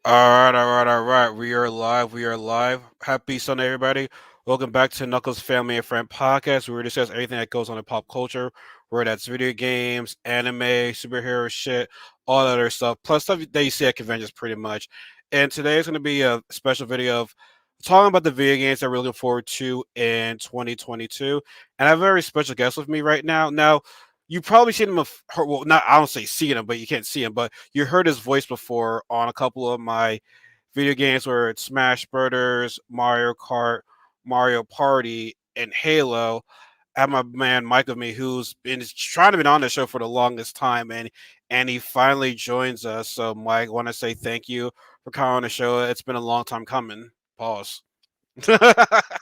All right. We are live. We are live. Happy Sunday, everybody. Welcome back to Knuckles Family and Friend Podcast, where we discuss everything that goes on in pop culture, where that's video games, anime, superhero shit, all that other stuff, plus stuff that you see at conventions, pretty much. And today is going to be a special video of talking about the video games that we're looking forward to in 2022. And I have a very special guest with me right now. Now, you probably seen him, well, not I don't say seen him, but you can't see him, but you heard his voice before on a couple of my video games where it's Smash Brothers, Mario Kart, Mario Party, and Halo. I have my man Mike with me, who's been trying to be on the show for the longest time, and he finally joins us. So, Mike, I want to say thank you for coming on the show. It's been a long time coming. Pause.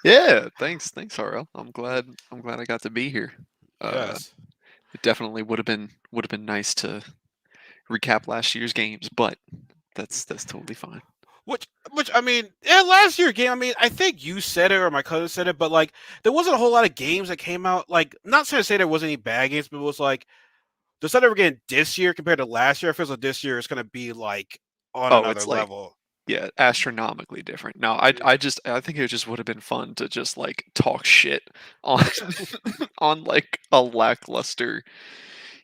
Yeah, thanks, RL. I'm glad I got to be here. Uh, Yes. it definitely would have been nice to recap last year's games, but that's totally fine. Which I mean, yeah, last year game. I mean, I think you said it or my cousin said it, but like there wasn't a whole lot of games that came out. Like, not trying to say there wasn't any bad games, but it was like the stuff that we're getting this year compared to last year. It feels like this year is gonna be like on Oh, another it's like level. yeah, astronomically different. No, I think it just would have been fun to just like talk shit on on like a lackluster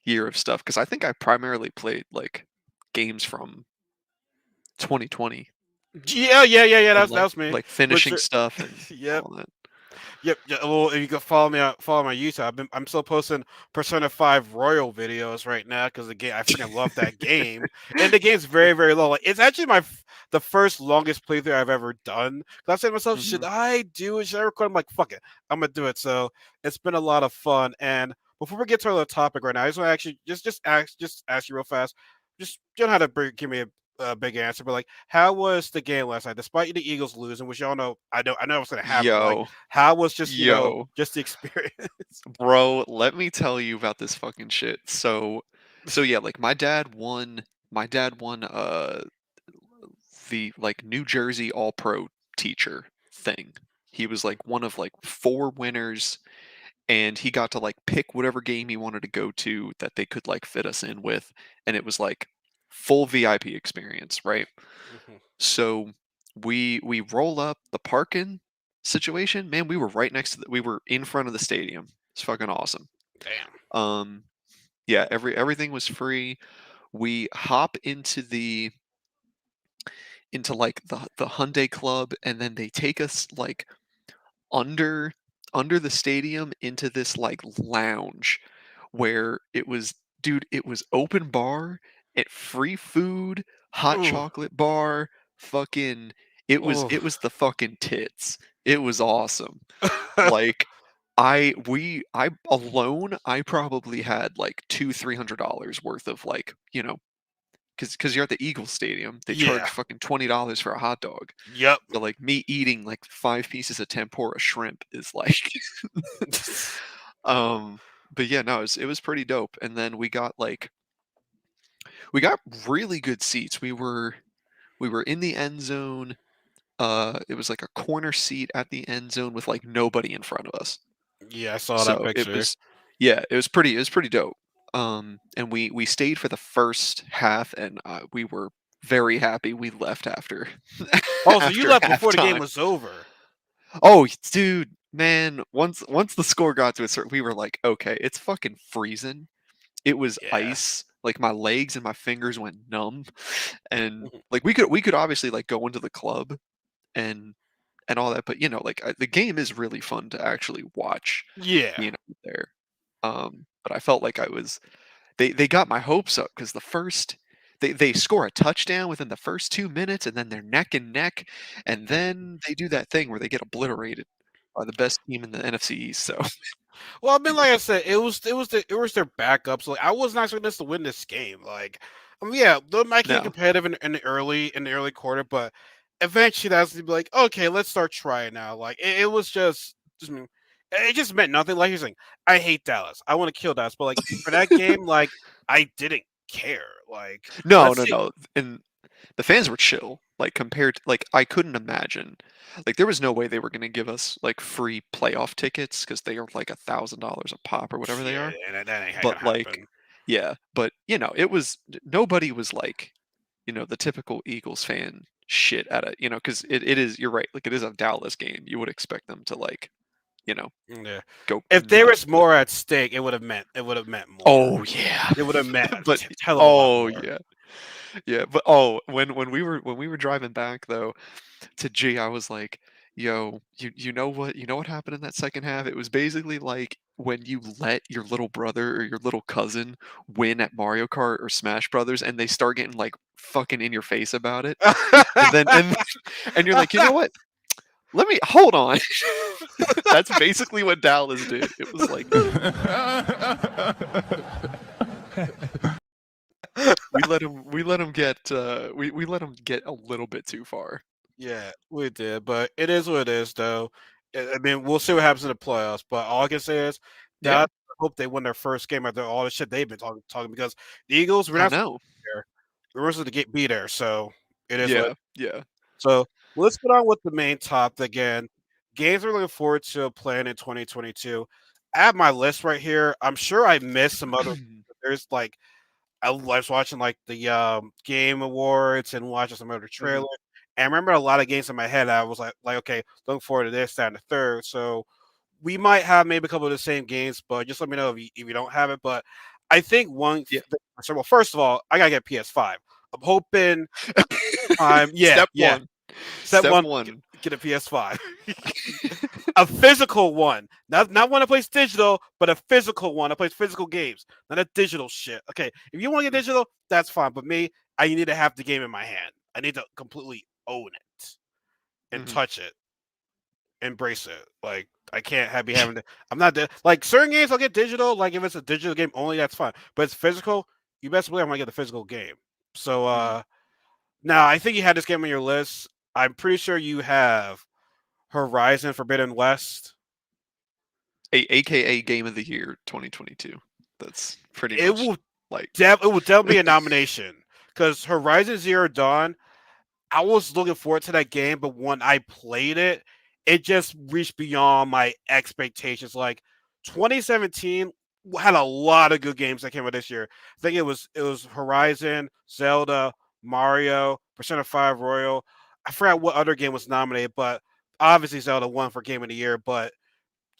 year of stuff because I think I primarily played like games from 2020 Yeah. and That like was me. like Which, finishing stuff and yep. all that. Yep. Yeah, well, if you can follow my YouTube. I'm still posting Persona 5 Royal videos right now because the game I freaking love that game, and the game's very long. Like, it's actually the first longest playthrough I've ever done. Cause I said to myself, hmm should I do it? Should I record? I'm like, fuck it, I'm gonna do it. So it's been a lot of fun. And before we get to the topic right now, I just want to actually just ask you real fast. Just you don't have to give me a big answer, but like, how was the game last night? Despite the Eagles losing, which y'all know, I know what's gonna happen, but like, Yo, how was just yo, just the experience? bro, let me tell you about this fucking shit. So yeah, like my dad won the like New Jersey All Pro teacher thing. He was like one of like four winners and he got to like pick whatever game he wanted to go to that they could like fit us in with and it was like full VIP experience, right? Mhm. So we roll up the parking situation. Man, we were right next to we were in front of the stadium. It's fucking awesome. Damn. Um yeah, everything was free. We hop into like the Hyundai Club and then they take us like under under the stadium into this like lounge where it was dude, it was open bar, it free food, hot Ooh. chocolate bar, fucking Ooh. it was the fucking tits. It was awesome. Like I alone I probably had like $200-300 worth of like, because you're at the Eagles Stadium, they charge Yeah. fucking $20 for a hot dog. Yep. So like me eating like 5 pieces of tempura shrimp is like um but yeah, no, it was pretty dope. And then we got really good seats. We were in the end zone. It was like a corner seat at the end zone with like nobody in front of us. Yeah, I saw that So it picture. was yeah, it was pretty dope. And we stayed for the first half and we were very happy we left after Oh, so you after left before the game halftime. was over. Oh, dude, man, once the score got to a certain, we were like, okay, it's fucking freezing. It was Yeah. ice. Like my legs and my fingers went numb, and like we could obviously like go into the club and all that, but like the game is really fun to actually watch. Yeah. There, but I felt like I was they got my hopes up because the first. They score a touchdown within the first 2 minutes, and then they're neck and neck, and then they do that thing where they get obliterated by the best team in the NFC East. So Well, I mean, like I said, it was their backups. Like, I was not expecting us to win this game. Like, I mean, yeah, they might get no, competitive in the early quarter, but eventually that's to be like, okay, let's start trying now. Like, it was it just meant nothing. Like you're saying, I hate Dallas. I want to kill Dallas, but like for that game, like I didn't care. Like, no, let's no, see. no, and the fans were chill. Like compared to, like I couldn't imagine, like there was no way they were going to give us like free playoff tickets because they are like $1,000 a pop or whatever they Yeah, are. and that ain't gonna But like, happen. yeah, but it was nobody was like the typical Eagles fan shit at it, because it is, you're right, like it is a Dallas game. You would expect them to like, you know, Yeah. go If there nuts, was but more at stake, it would have meant more. oh yeah. It would have meant a But hell of a lot oh more. yeah. Yeah, but oh, when we were driving back though to G, I was like, "Yo, you know what happened in that second half? It was basically like when you let your little brother or your little cousin win at Mario Kart or Smash Brothers, and they start getting like fucking in your face about it, and then and you're like, you know what? Let me hold on." That's basically what Dallas did. It was like we let him get a little bit too far. Yeah, we did, but it is what it is, though. I mean, we'll see what happens in the playoffs. But all I can say is Yeah, that I hope they win their first game after all the shit they've been talking because the Eagles, we're I not know. there. We're supposed to get be there, so it is what. Yeah, yeah. So let's get on with the main topic again. Games we're looking forward to playing in 2022. I have my list right here. I'm sure I missed some other. There's like I was watching like the game awards and watching some other Mhm. trailers. And I remember a lot of games in my head. I was like, okay, looking forward to this, that, and the third. So we might have maybe a couple of the same games, but just let me know if you don't have it. But I think Yeah. so well, first of all, I gotta get PS5. I'm hoping yeah, Step yeah. 1. Step Step one, 1. get a PS5. A physical one, not one that plays digital, but a physical one that plays physical games, not a digital shit. Okay, if you want to get digital, that's fine. But me, I need to have the game in my hand. I need to completely own it and Mhm. touch it, embrace it. Like I can't be having to. I'm not like certain games. I'll get digital. Like if it's a digital game only, that's fine. But it's physical. You best believe I'm gonna get the physical game. So Mhm. now I think you had this game on your list. I'm pretty sure you have Horizon Forbidden West. AKA Game of the Year 2022. That's pretty It much will like it will definitely be a nomination because Horizon Zero Dawn. I was looking forward to that game, but when I played it, it just reached beyond my expectations. Like 2017 had a lot of good games that came out this year. I think it was Horizon, Zelda, Mario, Persona 5 Royal. I forgot what other game was nominated, but obviously Zelda won for Game of the Year. But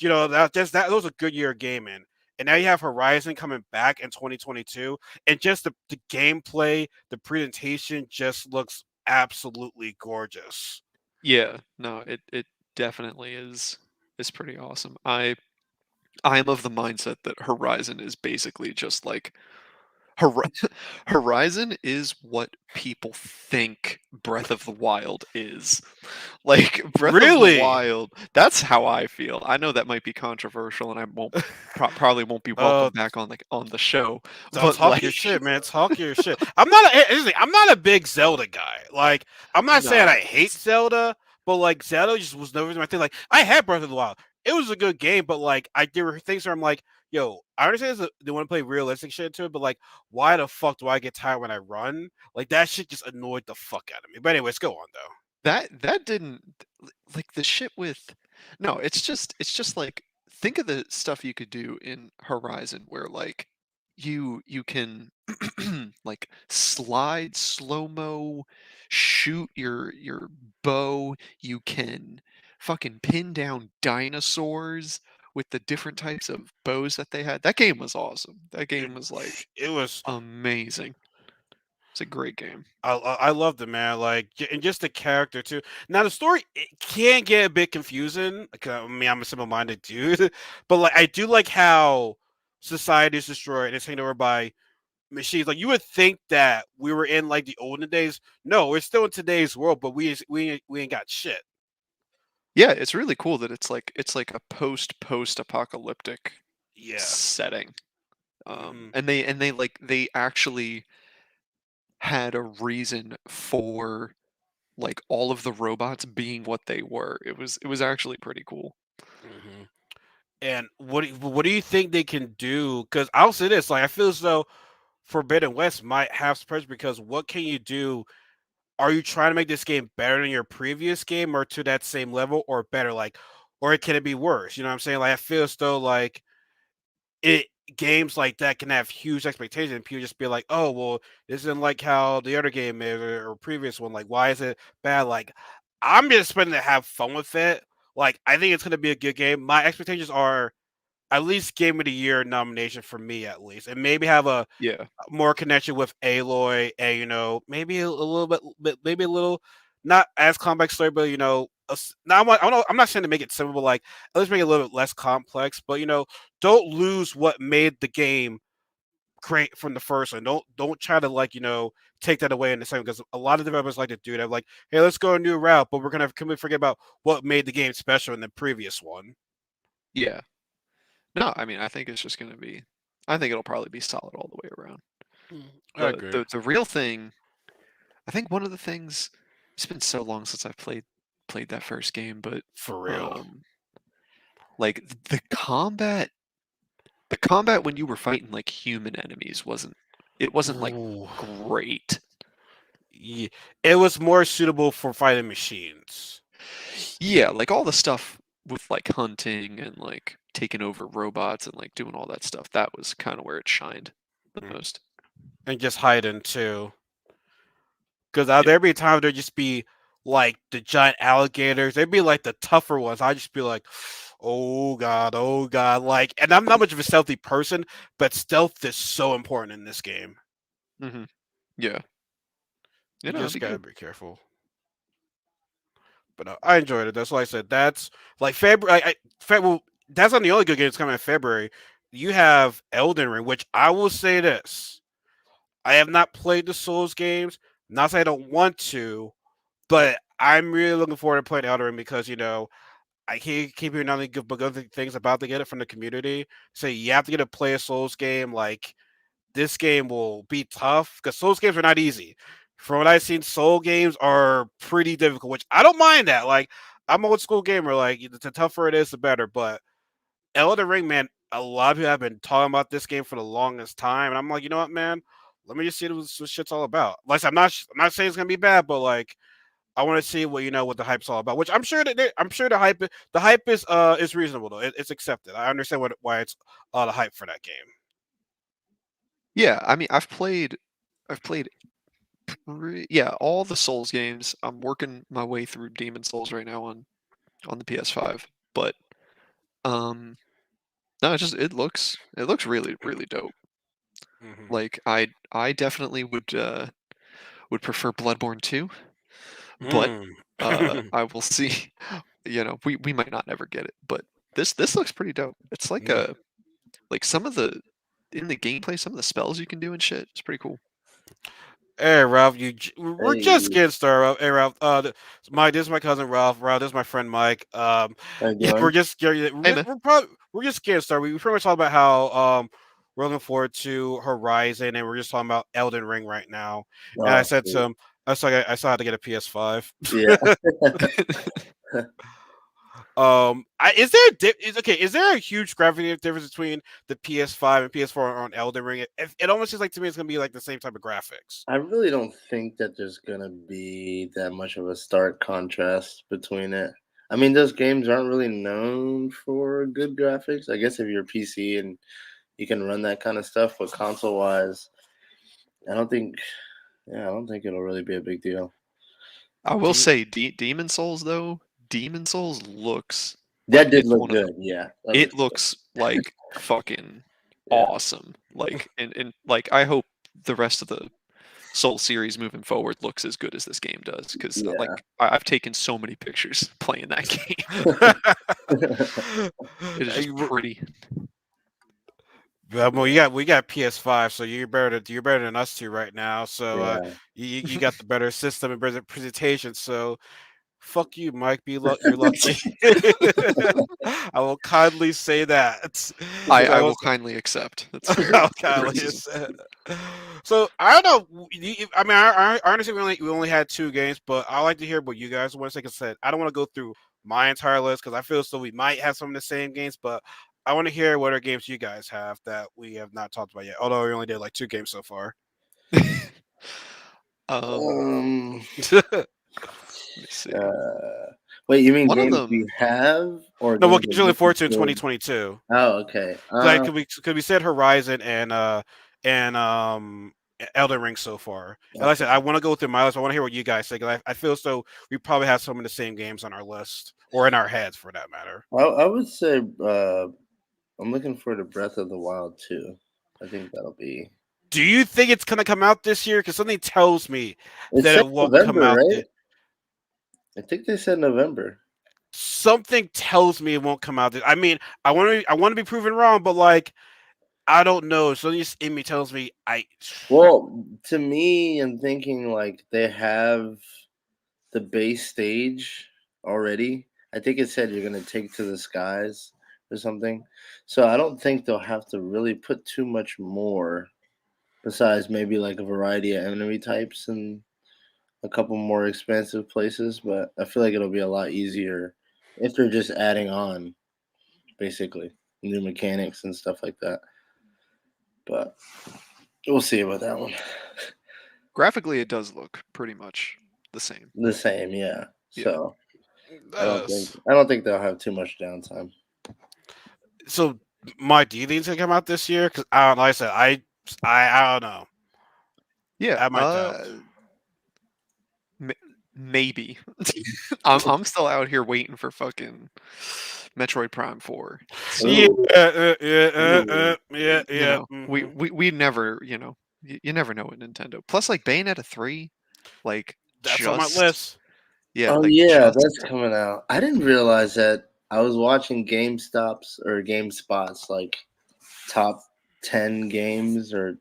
that was a good year of gaming. And now you have Horizon coming back in 2022, and just the gameplay, the presentation just looks absolutely gorgeous. yeah, no, it definitely is pretty awesome. I'm of the mindset that Horizon is basically just like Hor Horizon is what people think Breath of the Wild is. Like Breath of the Really? Wild, that's how I feel. I know that might be controversial, and I won't probably won't be uh, welcome back on the show, but talk like your shit, man. Talk your shit. I'm not a big Zelda guy. Like, I'm not saying nah, I hate Zelda, but like Zelda just was never my thing. Like, I had Breath of the Wild. It was a good game, but like, there were things where I'm like, yo, I understand they want to play realistic shit to it, but like, why the fuck do I get tired when I run? Like, that shit just annoyed the fuck out of me. But anyways, go on though. that didn't like the shit with no, it's just like think of the stuff you could do in Horizon where like you can like slide slow-mo, shoot your bow, you can fucking pin down dinosaurs with the different types of bows that they had. That game was awesome. That It, game was like it was amazing. It's a great game. I loved it, man. Like, and just the character too. Now the story it can get a bit confusing. Like, I mean, I'm a simple-minded dude, but like, I do like how society is destroyed and it's taken over by machines. Like, you would think that we were in like the olden days. No, we're still in today's world, but we ain't got shit. Yeah, it's really cool that it's like a post-apocalyptic Yeah. setting. Hmm. And they like they actually had a reason for like all of the robots being what they were. It was actually pretty cool. Hmm. And what do you think they can do? Because I'll say this: like, I feel as though Forbidden West might have some pressure because what can you do? Are you trying to make this game better than your previous game or to that same level or better? Like, or can it be worse? You know what I'm saying? Like, I feel as though like it games like that can have huge expectations, and people just be like, "Oh, well, this isn't like how the other game is or previous one. Like, why is it bad?" Like, I'm just spending to have fun with it. Like, I think it's gonna be a good game. My expectations are at least Game of the Year nomination for me, at least, and maybe have a Yeah. more connection with Aloy, and maybe a little maybe a little not as complex story, but now I'm not saying to make it simple, but like at least make it a little bit less complex. But don't lose what made the game great from the first one. Don't try to take that away in the second, because a lot of developers like to do that. Like, hey, let's go a new route, but we're gonna completely forget about what made the game special in the previous one. Yeah. No, I mean, I think it's just gonna be. I think it'll probably be solid all the way around. I The agree. the the real thing, I think one of the things. It's been so long since I played that first game, but For real. um, like the combat when you were fighting like human enemies wasn't like Ooh. great. Yeah, it was more suitable for fighting machines. Yeah, like all the stuff with like hunting and like taking over robots and like doing all that stuff, that was kind of where it shined the Mm. most. And just hiding too. Because Yeah. there'd be times there'd just be like the giant alligators. They'd be like the tougher ones. I'd just be like, oh god, oh god. Like, and I'm not much of a stealthy person, but stealth is so important in this game. Hmm. Yeah. You You know, it'd just be gotta good. be careful. But I enjoyed it. That's why I said that's like February. Well, that's not the only good game that's coming in February. You have Elden Ring, which I will say this: I have not played the Souls games. Not saying I don't want to, but I'm really looking forward to playing Elden Ring because I keep hearing nothing good but good things about to get it from the community. Say you have to get a play a Souls game. Like, this game will be tough because Souls games are not easy. From what I've seen, Soul games are pretty difficult, which I don't mind that. Like, I'm an old school gamer. Like, the tougher it is, the better. But Elden Ring, man, a lot of people have been talking about this game for the longest time, and I'm like, you know what, man? Let me just see what this shit's all about. Like, I'm not saying it's gonna be bad, but like, I want to see what the hype's all about. Which I'm sure I'm sure the hype is reasonable though. It's accepted. I understand why it's the hype for that game. Yeah, I mean, I've played yeah, all the Souls games. I'm working my way through Demon Souls right now on the PS5. But um no, it looks really really dope. Hmm. Like I definitely would prefer Bloodborne 2, but Mm. I will see. We might not ever get it, but this looks pretty dope. It's like Yeah. a like some of the in the gameplay, some of the spells you can do and shit. It's pretty cool. Hey Ralph, we're just Hey, getting started. Hey Ralph, Mike, this is my cousin Ralph. Ralph, this is my friend Mike. how you Yeah, we're doing? just yeah, Hey man. we're just getting started. We pretty much talked about how we're looking forward to Horizon, and we're just talking about Elden Ring right now. And I Oh, said to sweet. him, I still had to get a PS5. Yeah. Is there a huge graphic difference between the PS5 and PS4 on Elden Ring? It almost seems like to me it's gonna be like the same type of graphics. I really don't think that there's gonna be that much of a stark contrast between it. I mean, those games aren't really known for good graphics. I guess if you're PC and you can run that kind of stuff, but console wise, I don't think. Yeah, I don't think it'll really be a big deal. I will Do you, say Demon Souls though, Demon Souls looks That like did it's look one of good. Yeah, that it looks looks like fucking good. awesome. Like and like I hope the rest of the Soul series moving forward looks as good as this game does because Yeah, like I've taken so many pictures playing that game. yeah. It is Hey, just pretty. well, we got PS5, so you're better than us two right now. So Yeah. you got the better system and better presentation. So fuck you, Mike. You're lucky. I will kindly say that. I So will kindly accept. That's fair I'll kindly criticism. say. So I don't know. I mean, I understand we only had two games, but I like to hear what you guys want to say. 'Cause I said I don't want to go through my entire list because I feel so we might have some of the same games, but I want to hear what other games you guys have that we have not talked about yet. Although we only did like two games so far. um, Um. let me see. Uh, Wait, you mean One of games we them, have or No, we're games that looking look forward to in good? 2022. Oh, okay. Like, could we said Horizon and Elden Ring so far. And like I Okay. said, I want to go through my list. I want to hear what you guys think. I feel so we probably have some of the same games on our list or in our heads for that matter. I would say I'm looking for the Breath of the Wild too. I think that'll be. Do you think it's gonna come out this year? Because something tells me It that said it won't come November, out. right? I think they said November. Something tells me it won't come out. I mean, I want to be proven wrong, but like I don't know. Something just in me tells me I. Well, to me, I'm thinking like they have the base stage already. I think it said you're gonna take to the skies or something. So I don't think they'll have to really put too much more besides maybe like a variety of enemy types and a couple more expansive places. But I feel like it'll be a lot easier if they're just adding on basically new mechanics and stuff like that. But we'll see about that one. graphically, it does look pretty much the same. The same, yeah. Yeah. So Uh, I don't think they'll have too much downtime. so, Mike, do you think it's gonna come out this year? Because like I said, I don't know. Yeah. I have my doubts. M- maybe. I'm still out here waiting for fucking Metroid Prime 4. Yeah, So, Ooh, ooh. you yeah. know, we never, you never know with Nintendo. Plus, like Bayonetta 3, like That's on my just list. yeah, Oh like yeah, that's just coming out. I didn't realize that. I was watching GameStop's or GameSpot's like top 10 games or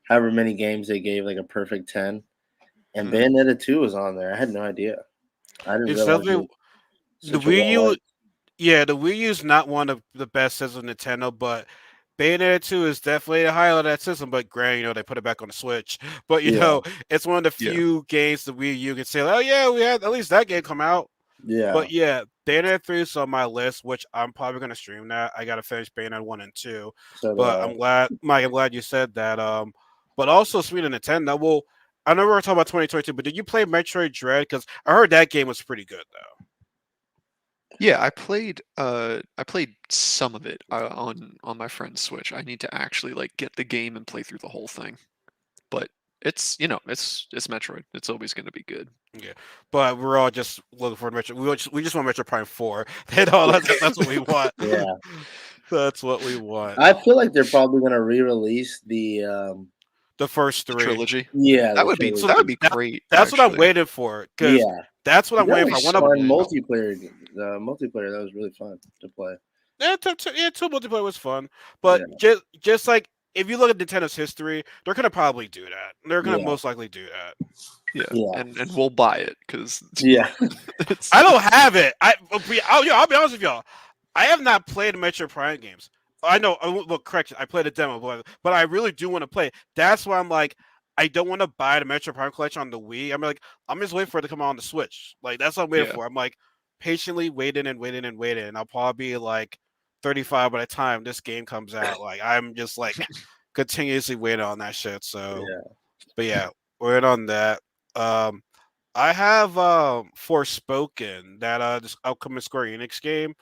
however many games they gave like a perfect 10, and mhm. Bayonetta 2 was on there. I had no idea. I didn't It's realize it definitely was the such a Wii well U. liked. Yeah, the Wii U is not one of the best systems of Nintendo, but Bayonetta 2 is definitely the highlight of that system. But granted, they put it back on the Switch. But Yeah, it's one of the Yeah. few games the Wii U can say, oh yeah, we had at least that game come out. yeah. But yeah, Bayonetta 3 is on my list, which I'm probably gonna stream that. I gotta finish Bayonetta 1 and 2. So But I'm glad Mike, I'm glad you said that. But also speaking of Nintendo, well, I know we were talking about 2022, but did you play Metroid Dread? Because I heard that game was pretty good though. Yeah, I played some of it on my friend's Switch. I need to actually like get the game and play through the whole thing. But it's Metroid. It's always going to be good. Yeah, but we're all just looking for Metro. We just want Metro Prime 4. That's what we want. yeah, That's what we want. I feel like they're probably gonna re-release the The first The three. trilogy. yeah That the would be So that would trilogy. be great that's what I'm actually. waiting for. Because Yeah, that's what I'm that waiting for. I was want to. fun Trilogy. multiplayer. The multiplayer that was really fun to play. Yeah, two multiplayer was fun, but Yeah, just like if you look at Nintendo's history, they're gonna probably do that. They're gonna yeah, most likely do that. Yeah, yeah, and we'll buy it because yeah. it's I don't have it. I'll be honest with y'all. I have not played Metro Prime games. I know. Well, correction. I played a demo, but I really do want to play. That's why I'm like, I don't want to buy the Metro Prime collection on the Wii. I'm like, I'm just waiting for it to come out on the Switch. Like that's what I'm waiting yeah. for. I'm like patiently waiting and waiting and waiting. And I'll probably be like 35 by the time this game comes out. Like I'm just like continuously waiting on that shit. So, Yeah. but yeah, waiting on that. Um, I have Forspoken, that this upcoming Square Enix game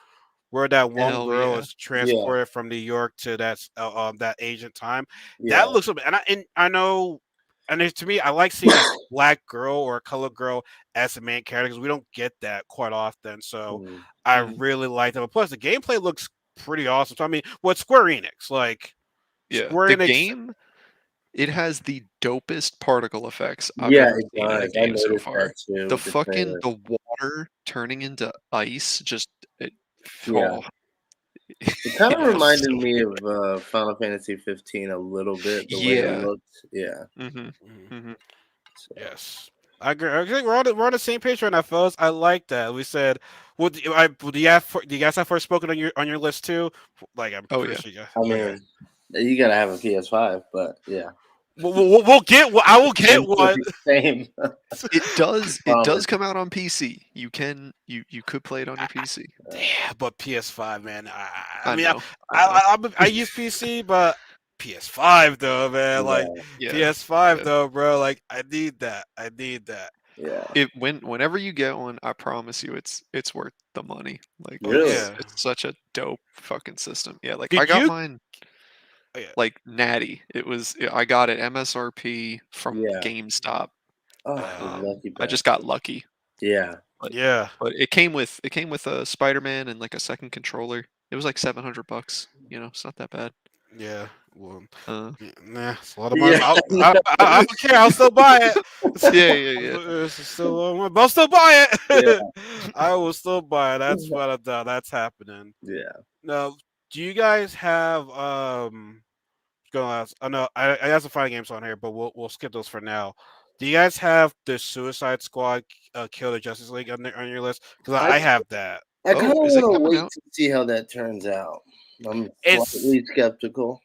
where that one Hell girl yeah. is Yeah. transported from New York to that ancient time. That Yeah. looks and I know, to me, I like seeing a black girl or a colored girl as the main character because we don't get that quite often. So Mm. I Mhm. really like that. Plus, the gameplay looks pretty awesome. So I mean, what Square Enix like? Yeah. Square The Enix, game, it has the dopest particle effects I've Yeah, ever it seen in a does. I game so noticed that far. too The with the fucking trailer. the water turning into ice just it Yeah. oh It kind of yeah, reminded so me good. of Final Fantasy 15 a little bit, the way it Yeah. looked. Yeah. Mhm. mhm, Mhm. yes. I agree. I think we're on the same page right now, fellas. I like that. We said, well, do you guys have first spoken on your list too? Like, I'm Oh pretty yeah. sure. Yeah. I Okay. mean, you gotta have a PS5, but yeah. We'll get one. I will get Same. one. Same. It does Promise. come out on PC. You could play it on your PC. Yeah, but PS5, man. I I mean, know. I know. I use PC, but PS5 though, man. Like Yeah. Yeah. PS5 Yeah. though, bro. Like I need that. I need that. Yeah. Whenever you get one, I promise you, it's worth the money. Like Oh Really? yeah. it's such a dope fucking system. Yeah, like I Did got you? mine Oh, yeah. like natty. I got it MSRP from Yeah. GameStop. Oh, you lucky I just got bastard. lucky, Yeah. but Yeah. it came with a Spider-Man and like a second controller. It was like $700. It's not that bad. Yeah. Well, Uh, nah, it's a lot of money. Yeah. I don't care. I'll still buy it. yeah, yeah, It's still a lot of money, but I'll still buy Yeah. it. I will still buy it. That's what I doubt. That's happening. Yeah. Now, do you guys have Gonna ask? I know I have some fighting games on here, but we'll skip those for now. Do you guys have the Suicide Squad Kill the Justice League on your list? Because I I have that. I kind Oh, of is it want to coming wait out? to see how that turns out. I'm It's slightly skeptical.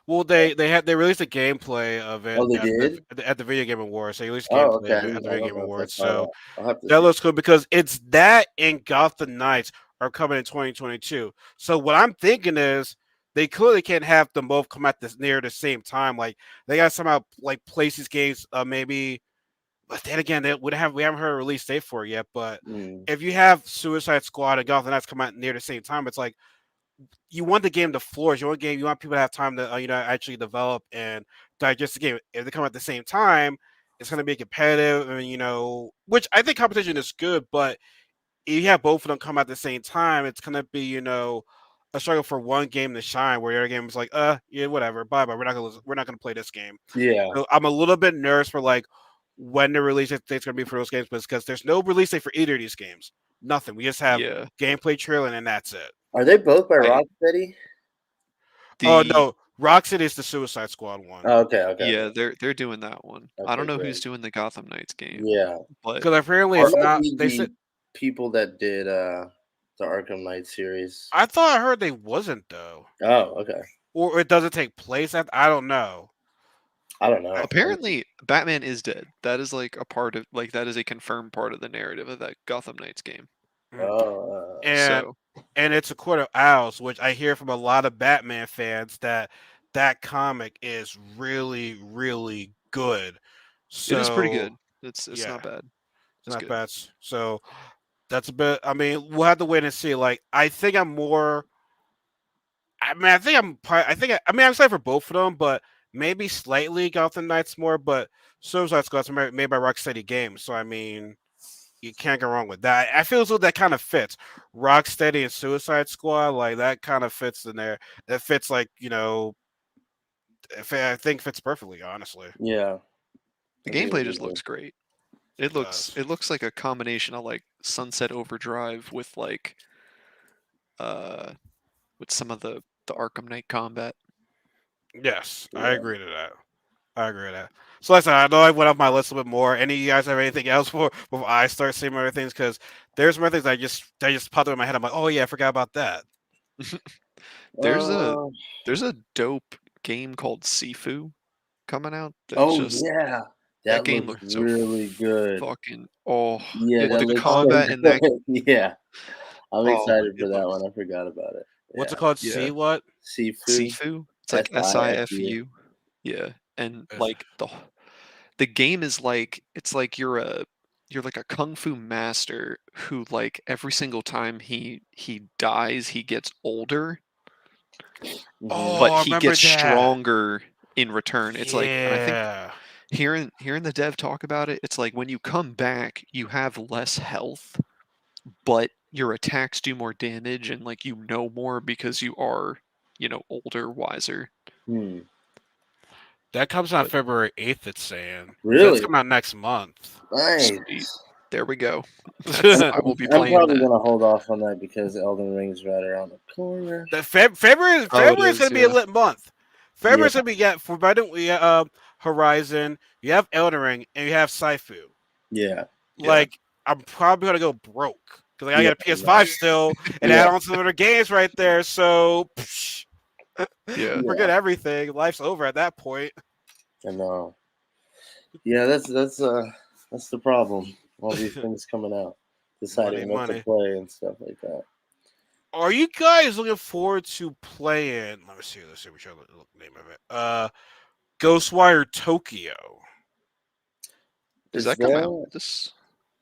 Well, they released a gameplay of it Oh, they did? at the Video Game Awards. They released Oh, okay. gameplay I of it at the don't Video Game know if I Awards, saw so that. I'll have to that see. looks cool because it's that and Gotham Knights are coming in 2022. So what I'm thinking is they clearly can't have them both come at this near the same time. Like they got somehow like place these games maybe. But then again, we haven't heard a release date for it yet. But Mm. if you have Suicide Squad and Gotham Knights come out near the same time, it's like you want the game to flourish. You want people to have time to actually develop and digest the game. If they come at the same time, it's going to be competitive, and which I think competition is good. But if you have both of them come at the same time, it's going to be a struggle for one game to shine. Where the other game is like, yeah, whatever, bye bye. We're not gonna play this game. Yeah. So I'm a little bit nervous for like when the release date's going to be for those games, but it's because there's no release date for either of these games. Nothing. We just have Yeah. gameplay trailer and that's it. Are they both by I Rocksteady? Oh the no, Rocksteady is the Suicide Squad one. Oh, okay. Okay. Yeah, Okay. they're doing that one. I don't Okay. know who's Great. doing the Gotham Knights game, Yeah. but Because apparently It it's might not. be They said the people that did the Arkham Knight series. I thought I heard they wasn't though, Oh, okay. or it doesn't take place. I don't know. I don't know. apparently Batman is dead. That is like a part of like that is a confirmed part of the narrative of that Gotham Knights game. Mm. Oh, And So it's a Court of Owls, which I hear from a lot of Batman fans that comic is really really good. it is pretty So good. It's yeah, not bad. it's It's not good. bad. So that's a bit. I mean, we'll have to wait and see. Like I think I'm more. I mean, I think I'm. I think. I mean, I'm excited for both of them, but maybe slightly Gotham Knights more. But Suicide Squad's made by Rocksteady Games, so I mean, you can't go wrong with that. I feel as though that kind of fits Rocksteady and Suicide Squad. Like that kind of fits in there. It fits like I think fits perfectly. Honestly, yeah. The I think gameplay it'll be just good. looks great. it does. It looks like a combination of like Sunset Overdrive uh with some of the Arkham Knight combat. Yes, I Yeah. agree to that. I agree with that. So, like I said, I know I went off my list a bit more. Any of you guys have anything else before I start seeing other things? Because there's more things that just popped up in my head. I'm like, oh yeah, I forgot about that. There's a Uh, there's a dope game called Sifu coming out that's oh just yeah, that that game looks looks so really good. fucking Yeah, that What's the it looks called? so combat in that good. Yeah, I'm oh excited for it that looks one. I forgot about it. What's Yeah, it called? yeah See what? Sifu, Sifu. It's like Sifu. SIFU. Yeah, and Is- like the game is like it's like you're like a kung fu master who like every single time he dies he gets older, Hmm. but Oh, I he remember gets that. stronger in return. It's like, and I think Yeah. hearing the dev talk about it, it's like when you come back, you have less health, but your attacks do more damage and like you know more because you are, older, wiser. Hmm. That comes out But February 8th, it's saying. So that's Really coming out next month. sweet. nice. There we go. I'm, That's I will be I'm playing probably that. gonna hold off on that because Elden Ring's right around the corner. The February Oh, it February is is, gonna be a yeah. lit month. Yeah, February's gonna be for Biden, we Horizon, you have Elden Ring, and you have Saifu. yeah, Yeah. Like I'm probably gonna go broke because like, I yeah, got a PS5 still and yeah, add on some other games right there. So Yeah. yeah. forget everything. Life's over at that point. I know. Yeah, that's the problem. All these things coming out, Money, deciding what to money. play and stuff like that. Are you guys looking forward to playing? Let me see. Let's see which other name of it. Ghostwire Tokyo. Does Is that come out that?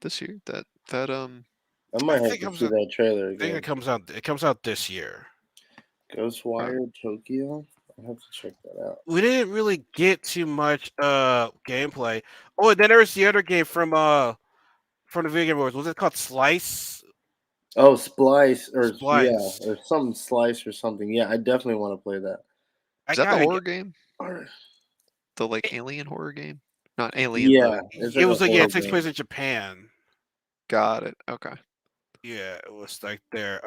this year? I I might have think to comes see out. that trailer I think again. it comes out this year. uh, Ghostwire Tokyo. I'll have to check that out. We didn't really get too much gameplay. Oh, and then there's the other game from the video game wars. Was it called Slice? Oh, Splice or yeah, Splice. or some Slice or something. Yeah, I definitely want to play that. I is that the gotta horror get. game? Alright. The like alien horror game? Not alien. Yeah, The it's It like a was like yeah, horror it takes game. place in Japan. got it. Okay. Yeah, it was like there.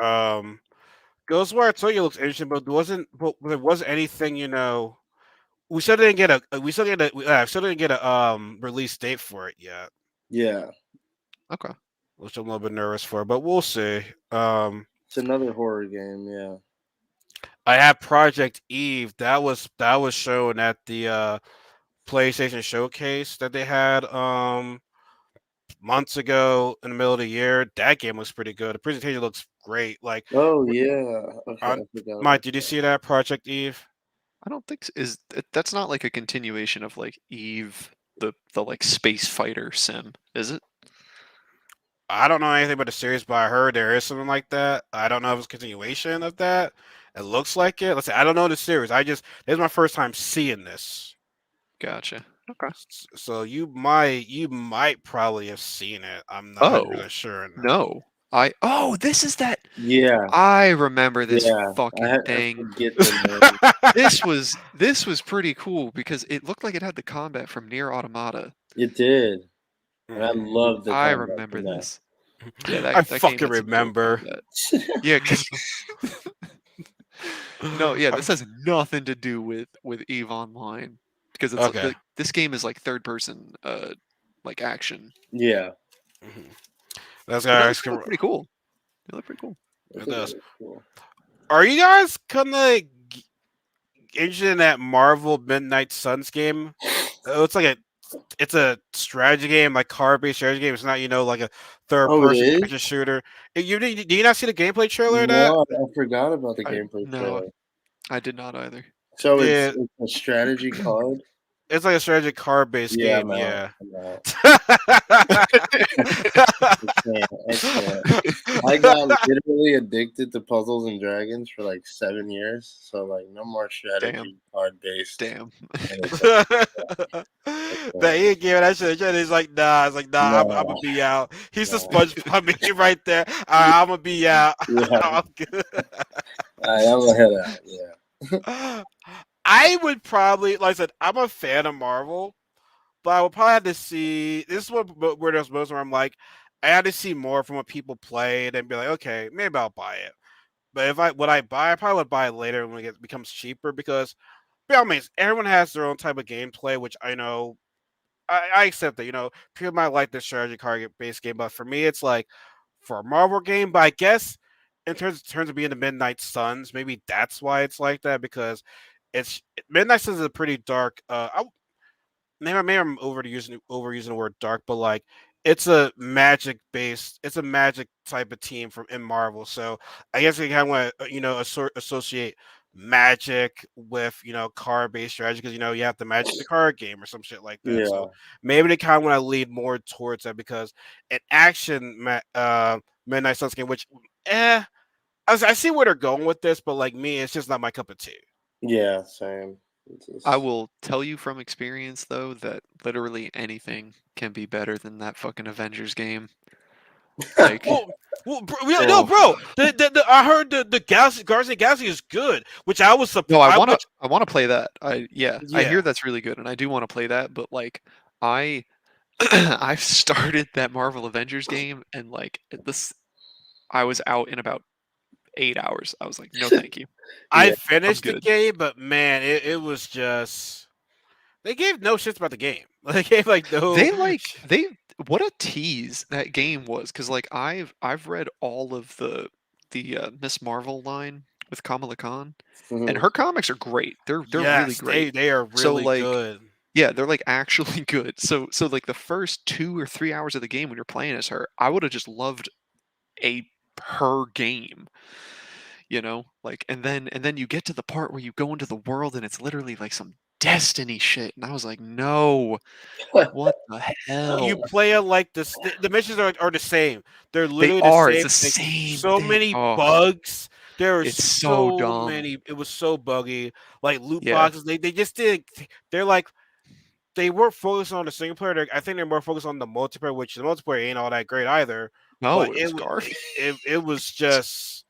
Ghostwire Tokyo looks interesting, but there wasn't anything we still didn't get a release date for it yet, Yeah, Okay. which I'm a little bit nervous for, but we'll see. it's another horror game. Yeah. I have Project Eve that was shown at the PlayStation Showcase that they had months ago in the middle of the year. That game looks pretty good. The presentation looks great. Like, Oh yeah. Okay, I forgot Mike, about did you that. see that Project Eve? I don't think that's not like a continuation of like Eve, the like space fighter sim, is it? I don't know anything about the series, but I heard there is something like that. I don't know if it's a continuation of that. It looks like it. Let's say I don't know the series. This is my first time seeing this. Gotcha. Okay. So you might probably have seen it. I'm not Oh 100% sure. no. This is that. Yeah, I remember this yeah. fucking I thing. forget the name. This was pretty cool because it looked like it had the combat from Near Automata. It did, and I Mhm. love the I combat remember from that. this. Yeah, I that game fucking had some dope remember. combat. Yeah, because no, yeah, this has nothing to do with Eve Online because Okay. this game is like third person like action. Yeah, Mhm. That's But no, guys. this game looked pretty cool. It looked pretty cool. I It think it does. was cool. Are you guys kind of interested in that Marvel Midnight Suns game? It's a strategy game, like card-based strategy game. It's not, like a Oh, it third-person is? action shooter. Do you not see the gameplay trailer of that? No, I forgot about the gameplay No, trailer. I did not either. So it's Yeah, it's a strategy card. it's like a strategy card-based Yeah, game. I'm out. Yeah. I'm out. I can't. I can't. I got literally addicted to Puzzles and Dragons for like 7 years. So like no more Damn, strategy card based damn. anything. I That can't. he gave that shit. He's like, nah. It's like, nah. I'm gonna No, be out. He's the no. SpongeBob meme right there. All right, I'm gonna be out. Yeah. I'm good. All right, I'm gonna head out. Yeah. I would probably, like I said, I'm a fan of Marvel, but I would probably have to see. This is where there's most where I'm like, I had to see more from what people play and then be like, okay, maybe I'll buy it. But if I would I buy, I probably would buy it later when it becomes cheaper because, by all means, everyone has their own type of gameplay, which I know I accept that. People might like the strategy card based game, but for me, it's like for a Marvel game. But I guess in terms of being the Midnight Suns, maybe that's why it's like that because it's Midnight Suns is a pretty dark. Maybe I'm overusing the word dark, but like it's a magic type of team from in Marvel. So I guess you kind of want to associate magic with card based strategy because you have the Magic the Card game or some shit like that. So Yeah. maybe they kind of want to lead more towards that because an action Midnight Suns game, which I see where they're going with this, but like me, it's just not my cup of tea. Yeah. Same. It's I just, will tell you from experience though that literally anything can be better than that fucking Avengers game. Like, No, oh, bro. I heard the Galaxy Guardians of the Galaxy is good, which I was no, surprised. Which I wanna play that. I yeah, hear that's really good, and I do wanna play that, but, like, I I've started that Marvel Avengers game, and, like, this I was out in about 8 hours. I was like, "No, thank you. I yeah. I'm finished the good." game, but man, it was just they gave no shits about the game. They gave like no. They, like they what a tease that game was, because like, I've read all of the Miss Marvel line with Kamala Khan, and Mhm. her comics are great. They're really Yes, great. they are So, really like good. yeah, they're, like, actually good. So, like, the first 2 or 3 hours of the game when you're playing as her, I would've just loved a her game, Like, and then you get to the part where you go into the world and it's literally, like, some Destiny shit, and I was like, no, what the hell? You play it like the missions are the same. They're They literally the are. It's same the thing. same So thing. many Oh, bugs. There are it's so so dumb. many. It was so buggy. Like loot Yeah. boxes. They just did. They're like they weren't focused on the single player. I think they're more focused on the multiplayer, which the multiplayer ain't all that great either. But No, it was garbage. it was just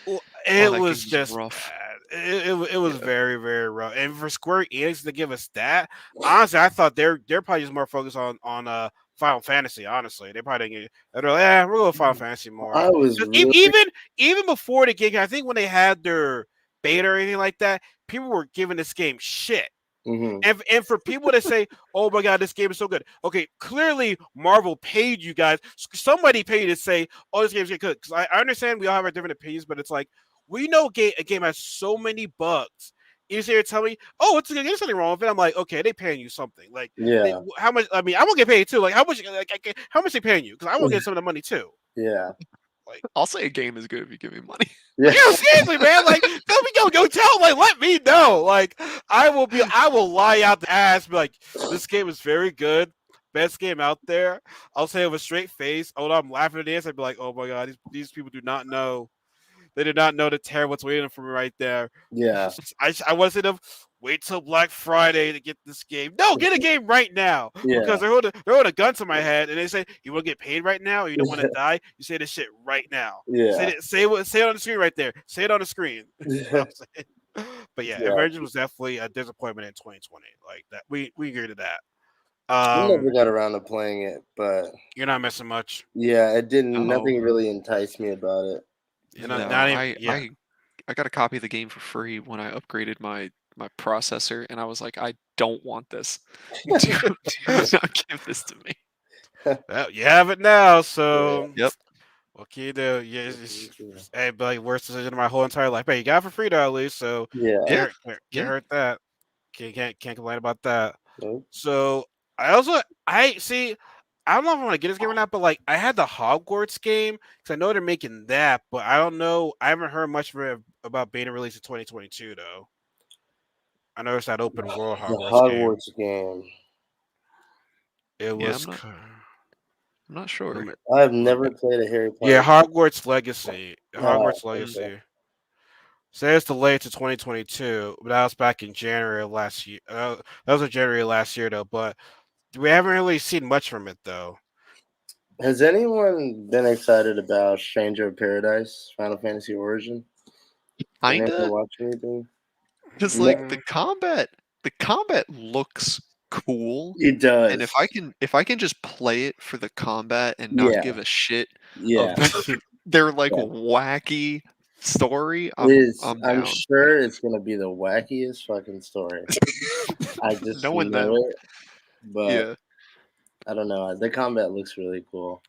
Oh, it that was game was just rough. bad. It was Yeah. very very rough. And for Square Enix to give us that, honestly, I thought they're probably just more focused on Final Fantasy. Honestly, they probably didn't. They're like, yeah, we're going Final Fantasy more. I was 'Cause really. even before the game, I think when they had their beta or anything like that, people were giving this game shit. Mhm. And for people to say, "Oh my god, this game is so good," okay, clearly Marvel paid you guys. Somebody paid to say, "Oh, this game's good." Because I understand we all have our different opinions, but it's like we know a game has so many bugs. You're here to tell me, "Oh, there's something wrong with it." I'm like, okay, they paying you something. Like, Yeah. how much? I mean, I won't get paid too. Like, how much they paying you? Because I won't get some of the money too. Yeah. Like, I'll say a game is good if you give me money. Yeah. yeah, seriously, man. Like, tell me, go tell. Like, let me know. Like, I will lie out the ass. Be like, this game is very good, best game out there. I'll say it with a straight face. Oh, I'm laughing at this. I'd be like, oh my god, these people do not know. They do not know the terror what's waiting for me right there. Yeah. I want to say them wait till Black Friday to get this game. No, get a game right now Yeah. because they're holding a gun to my head and they say you want to get paid right now or you don't want to die. You say this shit right now. Yeah. Say it on the screen right there. Say it on the screen. You know Yeah. what I'm saying? But yeah, Yeah. Avengers was definitely a disappointment in 2020. Like that, we agree to that. I never got around to playing it, but You're not missing much. yeah, it didn't. No, Nothing really enticed me about it. You're no. not even. I Yeah, I I got a copy of the game for free when I upgraded my processor, and I was like, I don't want this. Do not give this to me. well, you have it now. Yeah. So Yep. what can you do? Yeah, hey, but like worst decision of my whole entire life. But you got it for free though, at least. So Yeah. Yeah. can't Yeah. hurt that. Can't complain about that. Nope. So I see. I don't know if I want to get this game or not, but like I had the Hogwarts game because I know they're making that, but I don't know. I haven't heard much about beta release in 2022 though. I know it's that open world The Hogwarts game. Hogwarts game. It Yeah. was. I'm not sure. I've never played a Harry Yeah, Potter. Hogwarts Legacy. Oh, Hogwarts Mm. okay. Legacy. Says delayed to 2022, but that was back in January of last year. That was in January of last year, though. But we haven't really seen much from it, though. Has anyone been excited about Stranger of Paradise, Final Fantasy Origin? Did anyone Kinda, watch anything? because like Mm, the combat looks cool, It and does. if I can just play it for the combat and not Yeah. give a shit of Yeah. their like Yeah. wacky story, It is. I'm I'm down. sure it's gonna be the wackiest fucking story. I just Knowing know them, it, but yeah, I don't know. The combat looks really cool.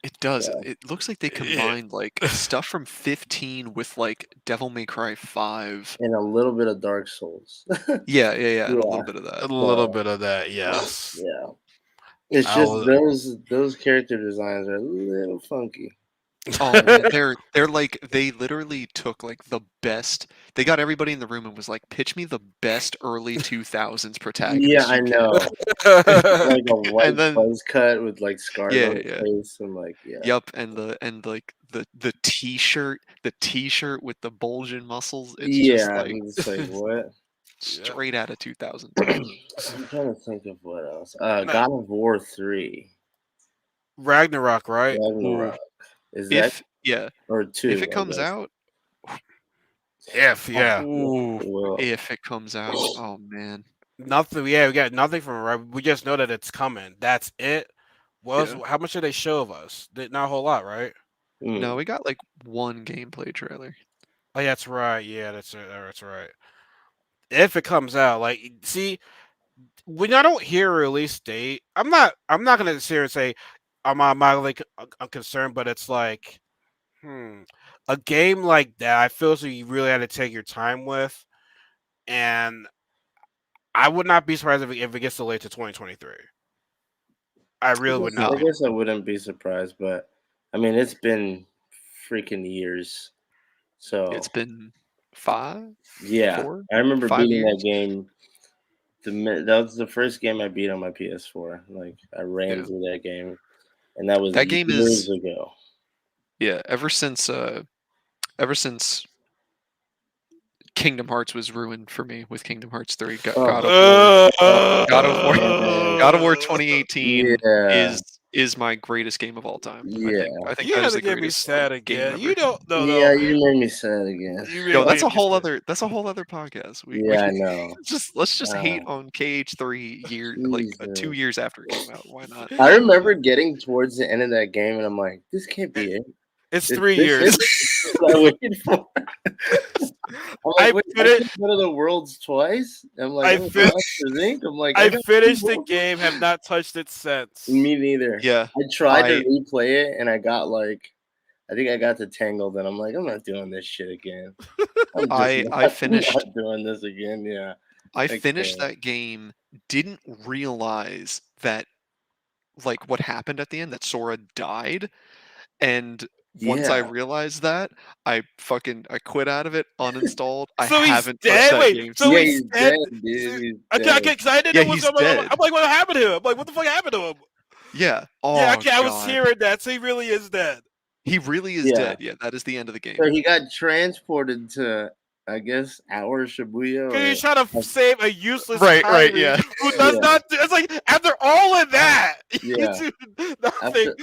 it does. So It looks like they yeah. combined like stuff from 15 with like Devil May Cry 5. and a little bit of Dark Souls. Yeah, and a Yeah. little bit of A that. little So bit of that, yes. yeah. It's I just was. those character designs are a little funky. Oh man, they're like they literally took like the best. They got everybody in the room and was like, "Pitch me the best early 2000s Yeah, protagonist I you can." know. Like a And white then buzz cut with like scars on his yeah. face and like yeah. Yep, and like the t-shirt with the bulging muscles, it's just Yeah, like and it's like what? Yeah. straight out of 2000s. I'm trying to think of what else. Nah, God of War 3. Ragnarok, right? Ooh, Ragnarok. Is that if yeah, or if 2, it I comes guess. out, If oh, yeah, ooh, Well, if it comes out, oh man, nothing. Yeah, we got nothing from it. We just know that it's coming. That's it. yeah. How much did they show of us? Not a whole lot, right? No, mm, we got like one gameplay trailer. Oh, yeah, that's right. Yeah, that's right. If it comes out, like, see, when I don't hear a release date, I'm not gonna sit here and say I'm mildly I'm concerned, but it's like, hmm, a game like that, I feel so you really had to take your time with, and I would not be surprised if it gets delayed to 2023. I really would not I No, be. guess I wouldn't be surprised, but I mean, it's been freaking years. So it's been five, yeah, four, I remember five beating that years. game That was the first game I beat on my PS4. Like I ran Yeah. through that game, and that was That game years is ago. yeah, ever since Kingdom Hearts was ruined for me with Kingdom Hearts 3. God Oh, of War, oh God of War, man, God of War 2018 yeah, is my greatest game of all time. yeah, I think You that had is to the get me greatest sad game again. You ever. don't. No, no. yeah. You made me sad again. You Yo, really that's made a me whole sad. other podcast. We Yeah, I know. let's just hate Uh, on KH3 2 Jesus. years after it came out. Why not? I remember getting towards the end of that game, and I'm like, this can't be it. It's 3 years. This is what I waited for. I'm like, I wait, I finished. can go to the worlds twice. I'm like, I oh, fin- Monsters Inc. I'm like, I I got two finished the worlds. game. Have not touched it since. Me neither. Yeah, I tried to I replay it, and I got like, I think I got to Tangled, and I'm like, I'm not doing this shit again. I'm just I not, finished not doing this again. Yeah, I I finished can't. that game, didn't realize that like what happened at the end, that Sora died, and once I Yeah, realized that, I quit out of it, uninstalled. I So he's haven't touched dead. that Wait. game So yeah, he's he's dead. dead, dude. He's I dead. can't, cause I didn't Yeah, know what's he's going on. dead. I'm like, what happened to him? I'm like, what the fuck happened to him? Yeah. Yeah, Oh I was god. hearing that. So he really is dead. He really is Yeah. dead. Yeah, that is the end of the So game. he got transported to, I guess, our Shibuya Cause he's or trying to save a useless Right, Kyrie yeah. who does yeah, not. It's like after all of that, you yeah. do nothing.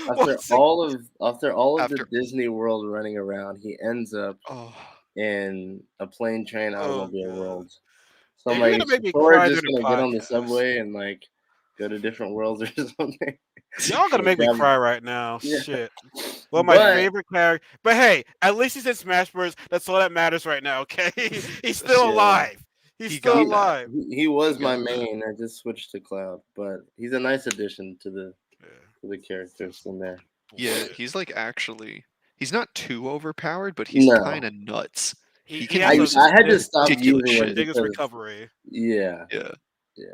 After all of the After Disney World running around, he ends up oh in a plane train Oh automobile god. world. So Yeah, I'm you're like, gonna is make me Sora cry just during the gonna get on the podcast. subway and like go to different worlds or something? Y'all gonna Like, make me cry right now. yeah, Shit. Well, my but favorite character. But hey, at least he's in Smash Bros. That's all that matters right now. Okay, he's still yeah, alive. He's he still got he, that. alive. he He was my got that. main. I just switched to Cloud, but he's a nice addition to the Yeah, characters in there. Yeah, bullshit. he's like actually he's not too overpowered, but he's No, kind of nuts. He He he can has do a some I had to stop ridiculous using him shit. ridiculous because recovery. yeah, Yeah. yeah,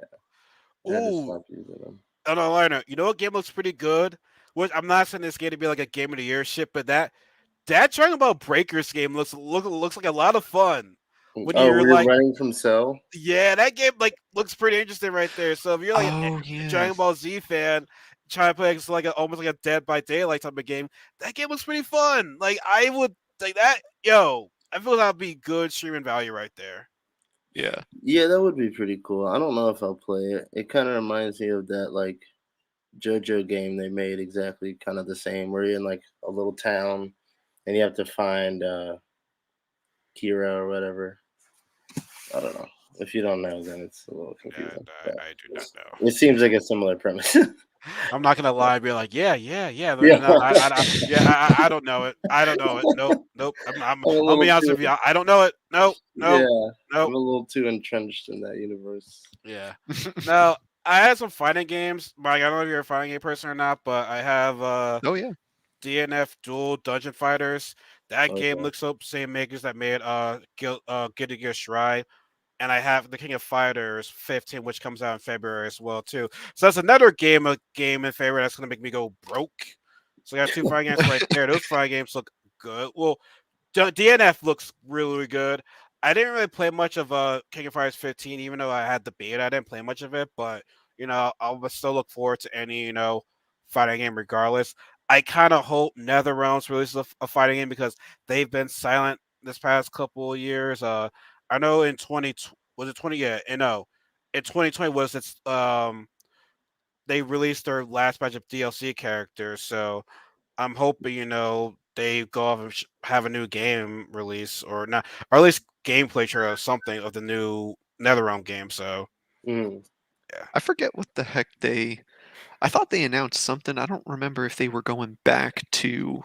I had to Ooh, stop using him. on a liner. You know what game looks pretty good? Which I'm not saying this game to be like a game of the year shit, but that Dragon Ball Breakers game looks like a lot of fun. When Oh, you're we're like, running from Cell. yeah, that game like looks pretty interesting right there. So if you're like Oh a yeah. Dragon Ball Z fan trying to play like almost like a Dead by Daylight type of game, that game looks pretty fun. Like I would like that. Yo, I feel that'd be good streaming value right there. Yeah. Yeah, that would be pretty cool. I don't know if I'll play it. It kind of reminds me of that like JoJo game they made exactly kind of the same, where you're in like a little town and you have to find Kira or whatever. I don't know. If you don't know, then it's a little confusing. But I do not know. it seems like a similar premise. I'm not gonna lie and be like, yeah. Yeah, No, yeah, I don't know it. I don't know it. Nope. I'm a I'll be little honest too with you. I don't know it. yeah, I'm Nope. a little too entrenched in that universe. Yeah. Now I had some fighting games. Mike, I don't know if you're a fighting game person or not, but I have Oh yeah. DNF Duel Dungeon Fighters. That game Okay. looks up same makers that made Guilty Gear Strive. And I have the King of Fighters 15, which comes out in February as well too. So that's another game in favor that's gonna make me go broke. So I got two fighting games right there. Those fighting games look good. Well, DNF looks really good. I didn't really play much of King of Fighters 15, even though I had the beta. I didn't play much of it, but I will still look forward to any fighting game regardless. I kind of hope NetherRealms releases a fighting game because they've been silent this past couple of years. I know in 20 was it 20 yeah, no. In 2020 was it's they released their last batch of DLC characters, so I'm hoping they go off and have a new game release or not, or at least gameplay trailer or something of the new NetherRealm game. So Mm. yeah, I forget what the heck I thought they announced something. I don't remember if they were going back to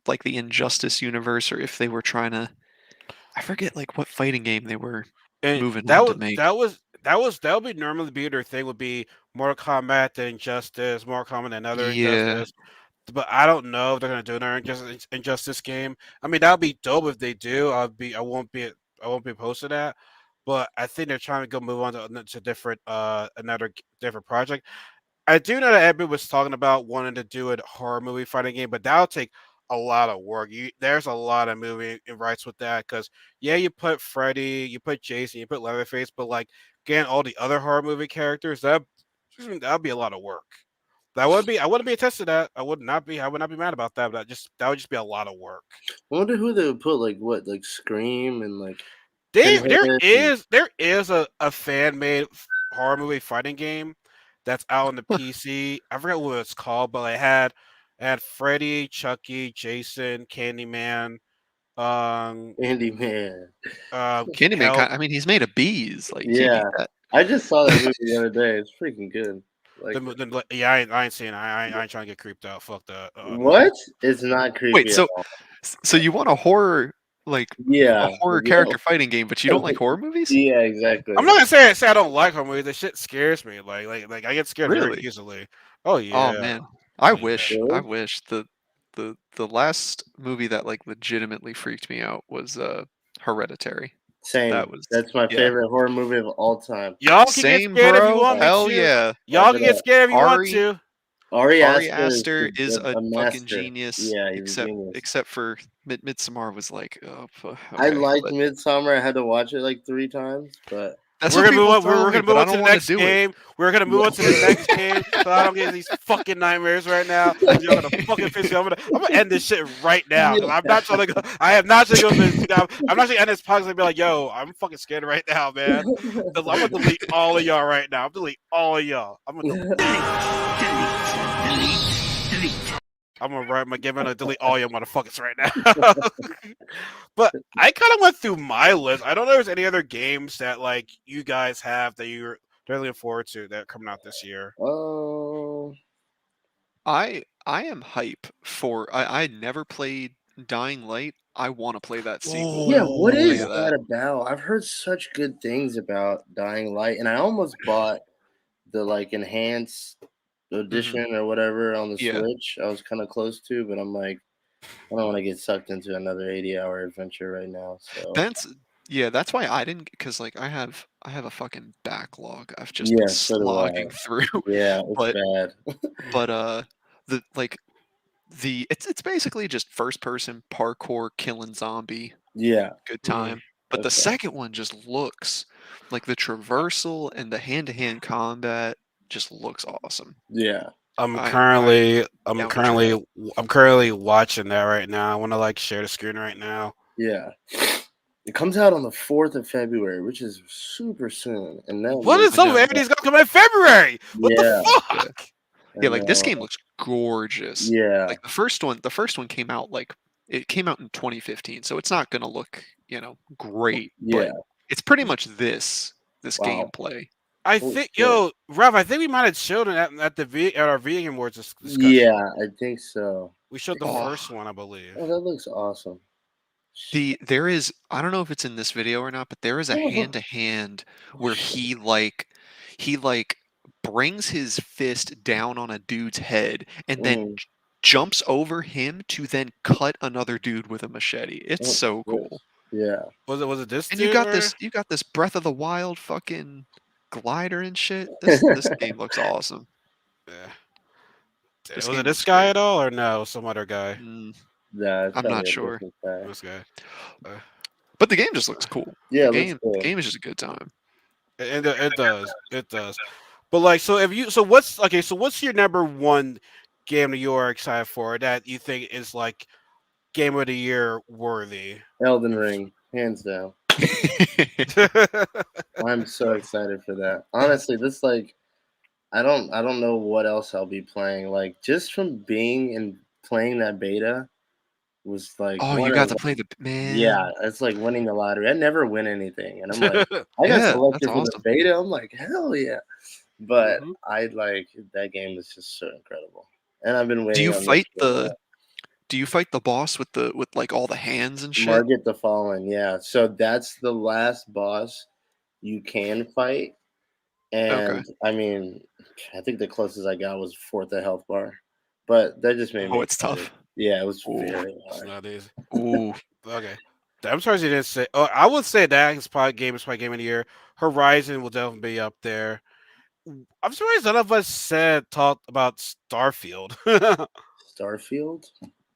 like the Injustice universe or if they were trying to I forget like what fighting game they were and moving on to make. that would be normally be their thing would be Mortal Kombat, then Injustice, Mortal Kombat, another Yeah. Injustice. But I don't know if they're gonna do another Injustice game. I mean, that would be dope if they do. I won't be opposed to that. But I think they're trying to go move on to different different project. I do know that everybody was talking about wanting to do a horror movie fighting game, but that'll take a lot of work. There's a lot of movie rights with that because yeah, you put Freddy, you put Jason, you put Leatherface, but like getting all the other horror movie characters, that'd be a lot of work. I wouldn't be attached to that. I would not be mad about that. But that would just be a lot of work. I wonder who they would put like Scream and like There Pinhead. there And is there is a fan made horror movie fighting game that's out on the PC. I forgot what it's called, but it had Freddy, Chucky, Jason, Candyman, um, Candyman. Candyman, Hell, I mean, he's made of bees. Like, can't Yeah, beat that. I just saw that movie the other day. It's freaking good. the, Like, mo- the yeah, I ain't seen it. I ain't trying to get creeped out. Fuck that. No. what? It's not Wait, creepy at so all. so you want a horror like a Yeah, horror like, yo. character fighting game, but you don't like horror movies? Yeah, exactly. I'm not gonna say I don't like horror movies. That shit scares me. Like I get scared very Really? easily. Oh Oh yeah. man, I Oh yeah. wish I Really? wish the last movie that like legitimately freaked me out was Hereditary. Same. That was That's my yeah. favorite horror movie of all time. Y'all can get Same, scared if you bro. want me Hell to. yeah. Y'all Look can it get up. scared if you want Ari to. Ari Ari Aster Aster is a a fucking master. genius. Yeah, he's a genius. Except for Midsommar was like, I okay, liked but Midsummer. I had to watch it like 3 times, but that's We're what gonna move people on. tell We're me, gonna move but I on to don't the want to next do it. game. We're gonna move on to the next game, so I don't get these fucking nightmares right now. Y'all gonna fucking piss me off. I'm gonna end this shit right now. 'Cause I'm not trying to go. I am not trying to go. I'm not trying to end this podcast and be like, "Yo, I'm fucking scared right now, man." I'm gonna delete all of y'all right now. I'm delete all of y'all. I'm gonna delete all your motherfuckers right now. But I kind of went through my list. I don't know if there's any other games that like you guys have that you're really looking forward to that are coming out this year. Oh, I am hype for I never played Dying Light. I want to play that sequel. yeah. I'll What tell is you Oh, that. that about? I've heard such good things about Dying Light, and I almost bought the like enhanced Hmm. edition or whatever on the Yeah. Switch. I was kind of close to, but I'm like, I don't want to get sucked into another 80-hour adventure right now. So That's yeah, that's why I didn't because like I have a fucking backlog I've just been yeah, so do slogging I. through. Yeah, it's But bad. the like it's basically just first person parkour killing zombie Yeah, good mhm. time. But the okay. second one just looks like the traversal and the hand to hand combat just looks awesome. Yeah, I'm I'm down to try it. currently watching that right now. I want to like share the screen right now. yeah. It comes out on the 4th of February, which is super soon, and that What looks is I some of know. everything's gonna come in February? What the yeah, Yeah. fuck? I Yeah, like this game know. looks gorgeous. Yeah, Like the first one came out like it came out in 2015, so it's not gonna look, great, yeah. but it's pretty much this Wow. gameplay. I Holy think, shit. yo, Rob, I think we might have showed it at our video game awards discussion. Yeah, I think so. We showed the Oh, first one, I believe. Oh, that looks awesome. there is I don't know if it's in this video or not, but there is a hand to hand where he brings his fist down on a dude's head and then Mm. jumps over him to then cut another dude with a machete. It's Oh, so shit. cool. Yeah. Was it this And you dude? got Or? this Breath of the Wild fucking glider and shit. This game looks awesome. Yeah. This Was it game this looks guy great. at all, or no? Some other guy. Mm, Nah, it's I'm not probably a sure, different guy. This guy. Uh, but the game just looks cool. Yeah, The it looks game the cool. game is just a good time. it does. It does. But like, so what's your number one game that you are excited for that you think is like game of the year worthy? Elden Ring, hands down. I'm so excited for that. Honestly, this like I don't know what else I'll be playing. Like just from being and playing that beta was like Oh, you one got of to play the yeah, man. it's like winning the lottery. I never win anything, and I'm like, I got Yeah, that's selected for the awesome. beta. I'm like, hell yeah! But Mhm. I like that game is just so incredible, and I've been Do waiting you on this fight for a the while. do you fight the boss with like all the hands and shit? Market the Fallen, yeah. So that's the last boss you can fight, Okay. and I mean, I think the closest I got was fourth of health bar, but that just made me Oh, it's excited. tough. Yeah, it was Ooh. very It's hard. not easy. Ooh. Okay. I'm sorry you didn't say. Oh, I would say that is probably game of the year. Horizon will definitely be up there. I'm surprised none of us talked about Starfield. Starfield.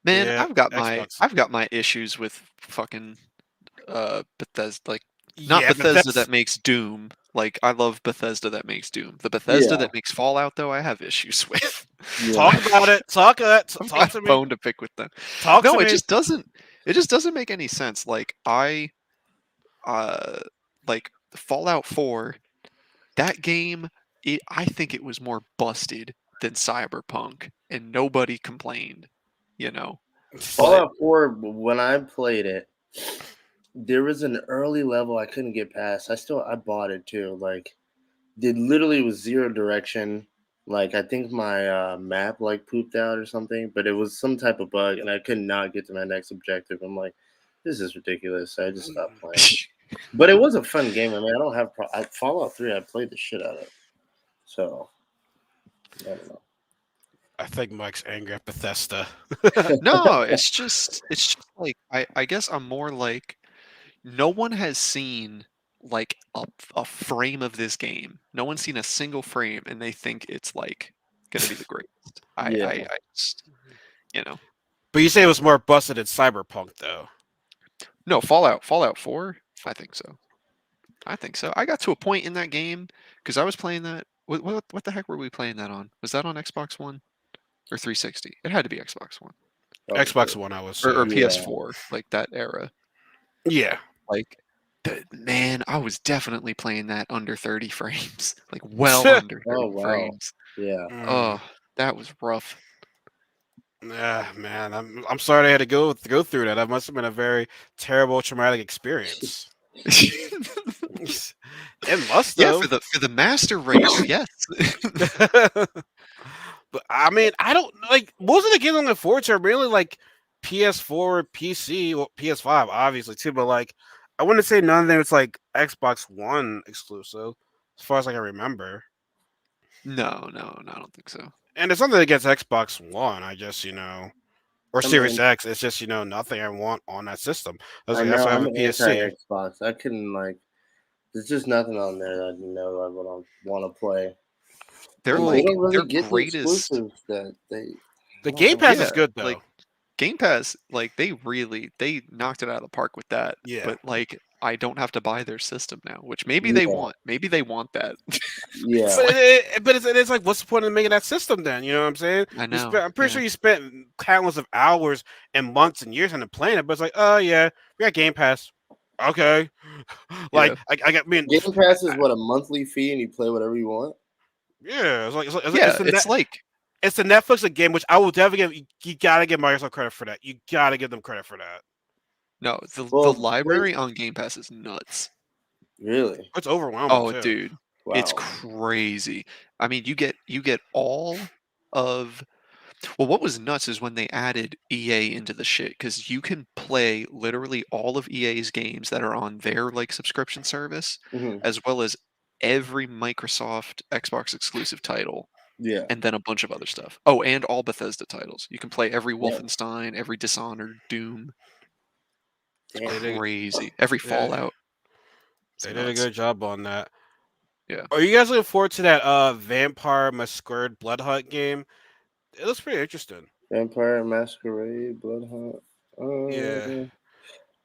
Man, Yeah, I've got my Xbox. I've got my issues with fucking Bethesda, like not Yeah, Bethesda Bethesda. that makes Doom, Like, I love Bethesda that makes Doom. The Bethesda Yeah. that makes Fallout, though, I have issues with. Talk Yeah. about it. Talk I've talk got to a me. bone to pick with them. Talk to No, it me. just doesn't. It just doesn't make any sense. Uh, like Fallout 4, that game. I think it was more busted than Cyberpunk, and nobody complained. You know, but Fallout 4, when I played it, there was an early level I couldn't get past. I bought it too. Like, it literally was zero direction. Like, I think my map like pooped out or something, but it was some type of bug, and I could not get to my next objective. I'm like, this is ridiculous. So I just stopped playing. But it was a fun game. I mean, I don't have Fallout 3. I played the shit out of. So I don't know. I think Mike's angry at Bethesda. no, it's just like I guess I'm more like no one has seen like a frame of this game. No one's seen a single frame, and they think it's like gonna be the greatest. Yeah. I just you know But you say it was more busted than Cyberpunk, though. no Fallout 4. I think so. I think so. I got to a point in that game because I was playing that. What the heck were we playing that on? Was that on Xbox One or 360? It had to be Xbox One Probably. Xbox One, I would or say. Yeah. PS4, like that era. Yeah. Like, man, I was definitely playing that under 30 frames, like well under Oh 30 wow. frames. Yeah. Mm. Oh, that was rough. Yeah, man. I'm sorry I had to go through that. That must have been a very terrible, traumatic experience. It must Yeah, have. for the master race, yes. But I mean, I don't like most of the games on the Forge are really like PS4, PC, or PS5, obviously too. But like, I wouldn't say none of them. It's like Xbox One exclusive, as far as I can remember. No, no, no, I don't think so. And it's something against Xbox One. I just or I Series mean, X. It's just nothing I want on that system. I That's know why I have I'm a anti PSC. Xbox. I couldn't like. There's just nothing on there that I know I would want to play, They're and they like don't really their get the greatest. exclusives that they. I The don't Game know. Pass Yeah, is good like though. Game Pass, like they knocked it out of the park with that. Yeah. But like I don't have to buy their system now, which maybe they Yeah. want. Maybe they want that. Yeah. It's like But it's like, what's the point of making that system then? You know what I'm saying? I know. I'm pretty Yeah. sure you spent countless of hours and months and years into playing it. But it's like, oh yeah, we got Game Pass. Okay, Yeah. like I got me. Game Pass is what, a monthly fee, and you play whatever you want. Yeah, Yeah, it's like it's the Netflix of game, which I will definitely give. You gotta give Microsoft credit for that. You gotta give them credit for that. no, the Well, library on Game Pass is nuts. really? It's overwhelming Oh, too. dude, it's Wow. crazy. I mean, you get all of well, what was nuts is when they added EA into the shit because you can play literally all of EA's games that are on their like subscription service, Hmm. as well as every Microsoft Xbox exclusive title, Yeah. and then a bunch of other stuff. Oh, and all Bethesda titles. You can play every Yeah. Wolfenstein, every Dishonored, Doom. It's Damn. They did, crazy. Every yeah, Fallout. It's they did a nuts. good job on that. Yeah. Are you guys looking forward to that Vampire Masquerade Blood Hunt game? It looks pretty interesting. Vampire Masquerade, Blood Hunt. Yeah, I it's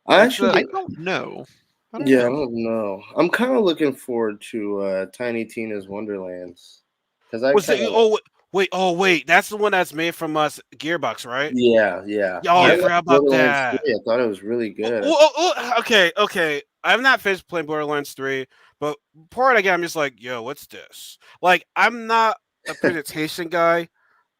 I actually, don't know. I don't yeah, I know. don't know. I'm kind of looking forward to Tiny Tina's Wonderlands because I was kind it? of, Oh wait, that's the one that's made from us Gearbox, right? yeah, yeah. Oh, I I Yeah. like forgot about Borderlands that. 3. I thought it was really good. Okay, okay. I'm not finished playing Borderlands 3, but part again, I'm just like, yo, what's this? Like, I'm not a presentation guy.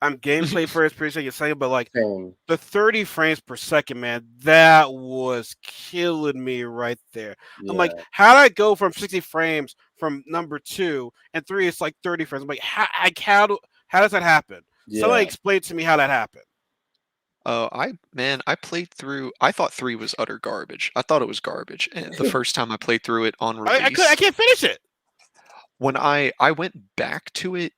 I'm gameplay first, presentation second, but like Same. the 30 frames per second, man, that was killing me right there. I'm like, Yeah, how did I go from 60 frames from number 2 and 3? It's like 30 frames. I'm like, how does that happen? Somebody yeah. explain to me how that happened. I played through. I thought 3 was utter garbage. I thought it was garbage. And the first time I played through it on I release, can't finish it. when I went back to it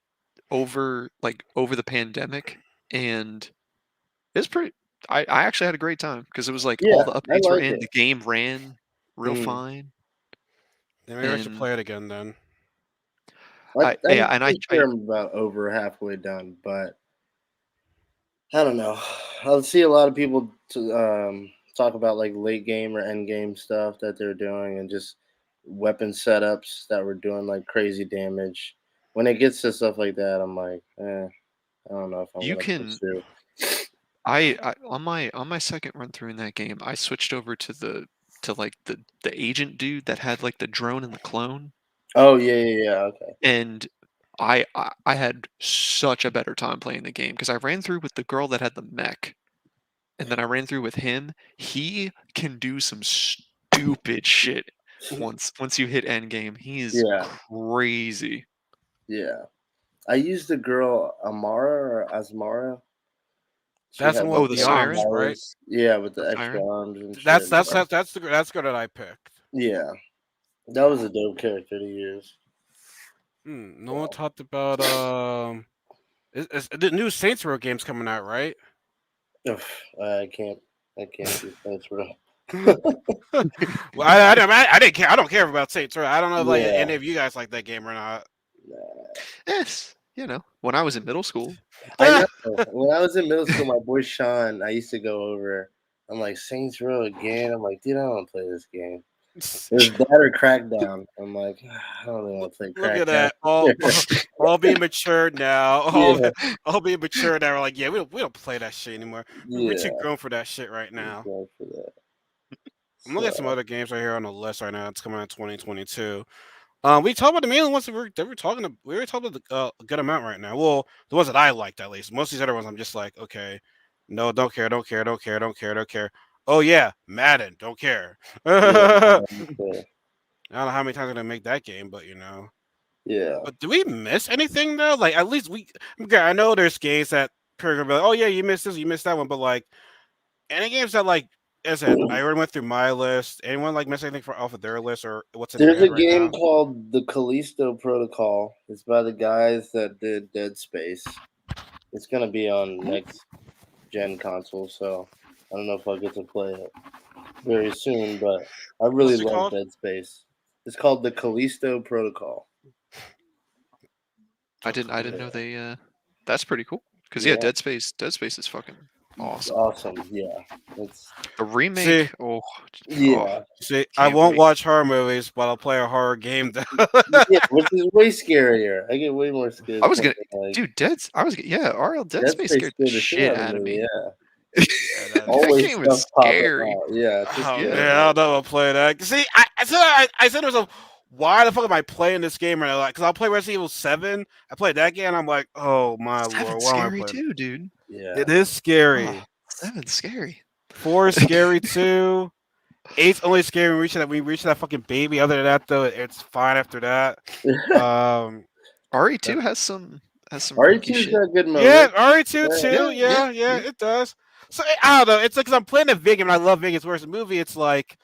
over the pandemic, and it's pretty. I actually had a great time because it was like all Yeah, the I updates were like in. it. The game ran real Mhm. fine, Then maybe I should and play it again then. yeah, I'm and pretty sure I'm about over halfway done, but I don't know. I see a lot of people talk about like late game or end game stuff that they're doing, and just weapon setups that were doing like crazy damage. When it gets to stuff like that, I'm like, I don't know if I'm You gonna can pursue. I on my second run through in that game, I switched over to like the agent dude that had like the drone and the clone, Oh yeah. Okay. and I had such a better time playing the game because I ran through with the girl that had the mech, and then I ran through with him. He can do some stupid shit once you hit end game. He is Yeah, crazy. yeah. I used the girl Amara or Asmara. She That's the had one Oh, like with the the the arms, siren, right? powers. Yeah, with the the extra siren. arms and That's shit. that's that's that's the girl that I picked. Yeah, that was a dope character to use. No one talked about the new Saints Row game's coming out, right? Ugh, I can't. I can't do Saints Row. Well, I didn't care. I don't care about Saints Row. I don't know if like Yeah. any of you guys like that game or not. Nah. Yes, when I was in middle school. I know. When I was in middle school, my boy Sean, I used to go over. I'm like Saints Row again. I'm like, dude, I don't want to play this game. It was that or Crackdown. I'm like, I don't really want to play Look at Crackdown. that. All being mature now. Yeah, All being mature now. We're like, yeah, we don't play that shit anymore. We're too yeah. grown for that shit right now. Go for that. I'm looking at some So other games right here on the list right now. It's coming out in 2022. We talked about the main ones we were talking about a good amount right now. Well, the ones that I liked at least. Most of these other ones I'm just like, okay, no, don't care, don't care, don't care, don't care, don't care. Oh yeah, Madden, don't care. yeah, I okay. don't know how many times I'm gonna make that game, but you know. Yeah. But do we miss anything though? Like at least we okay, I know there's games that people are gonna be like, oh yeah, you missed this, you missed that one, but like any games that like as I said, I already went through my list. Anyone like miss anything off of their list or what's in their There's head a right game now? called The Callisto Protocol. It's by the guys that did Dead Space. It's gonna be on next gen console, so I don't know if I'll get to play it very soon, but I really What's it love called? Dead Space. It's called The Callisto Protocol. I didn't know they. That's pretty cool. Cause yeah, Yeah, Dead Space is fucking it's awesome. awesome. Yeah, it's The See, remake, oh, yeah, see, I can't won't wait. watch horror movies, but I'll play a horror game. yeah, which is way scarier. I get way more scared I of was gonna, something like dude, yeah, RL Dead Dead Space Space. scared the Scared the shit shit out of out of me. me. Yeah, Yeah, That always game was stuff popping scary. out. Yeah, it's just oh Yeah. man, I don't know if I'll play that. See, I said to myself, why the fuck am I playing this game right now? Like, cause I'll play Resident Evil 7. I played that game, and I'm like, oh my lord, Seven's why am I scary playing? too, dude. yeah. It is Oh, scary. seven's scary. 4 is scary too. 8's only scary when we reach that fucking baby. Other than that, though, it's fine after that. Um, RE2 has some funky RE2's shit. got good yeah, moments. RE2 Yeah, too. Yeah, yeah, Yeah, yeah. it does. So I don't know. It's like 'cause I'm playing a video game and I love video games. Whereas a movie, it's like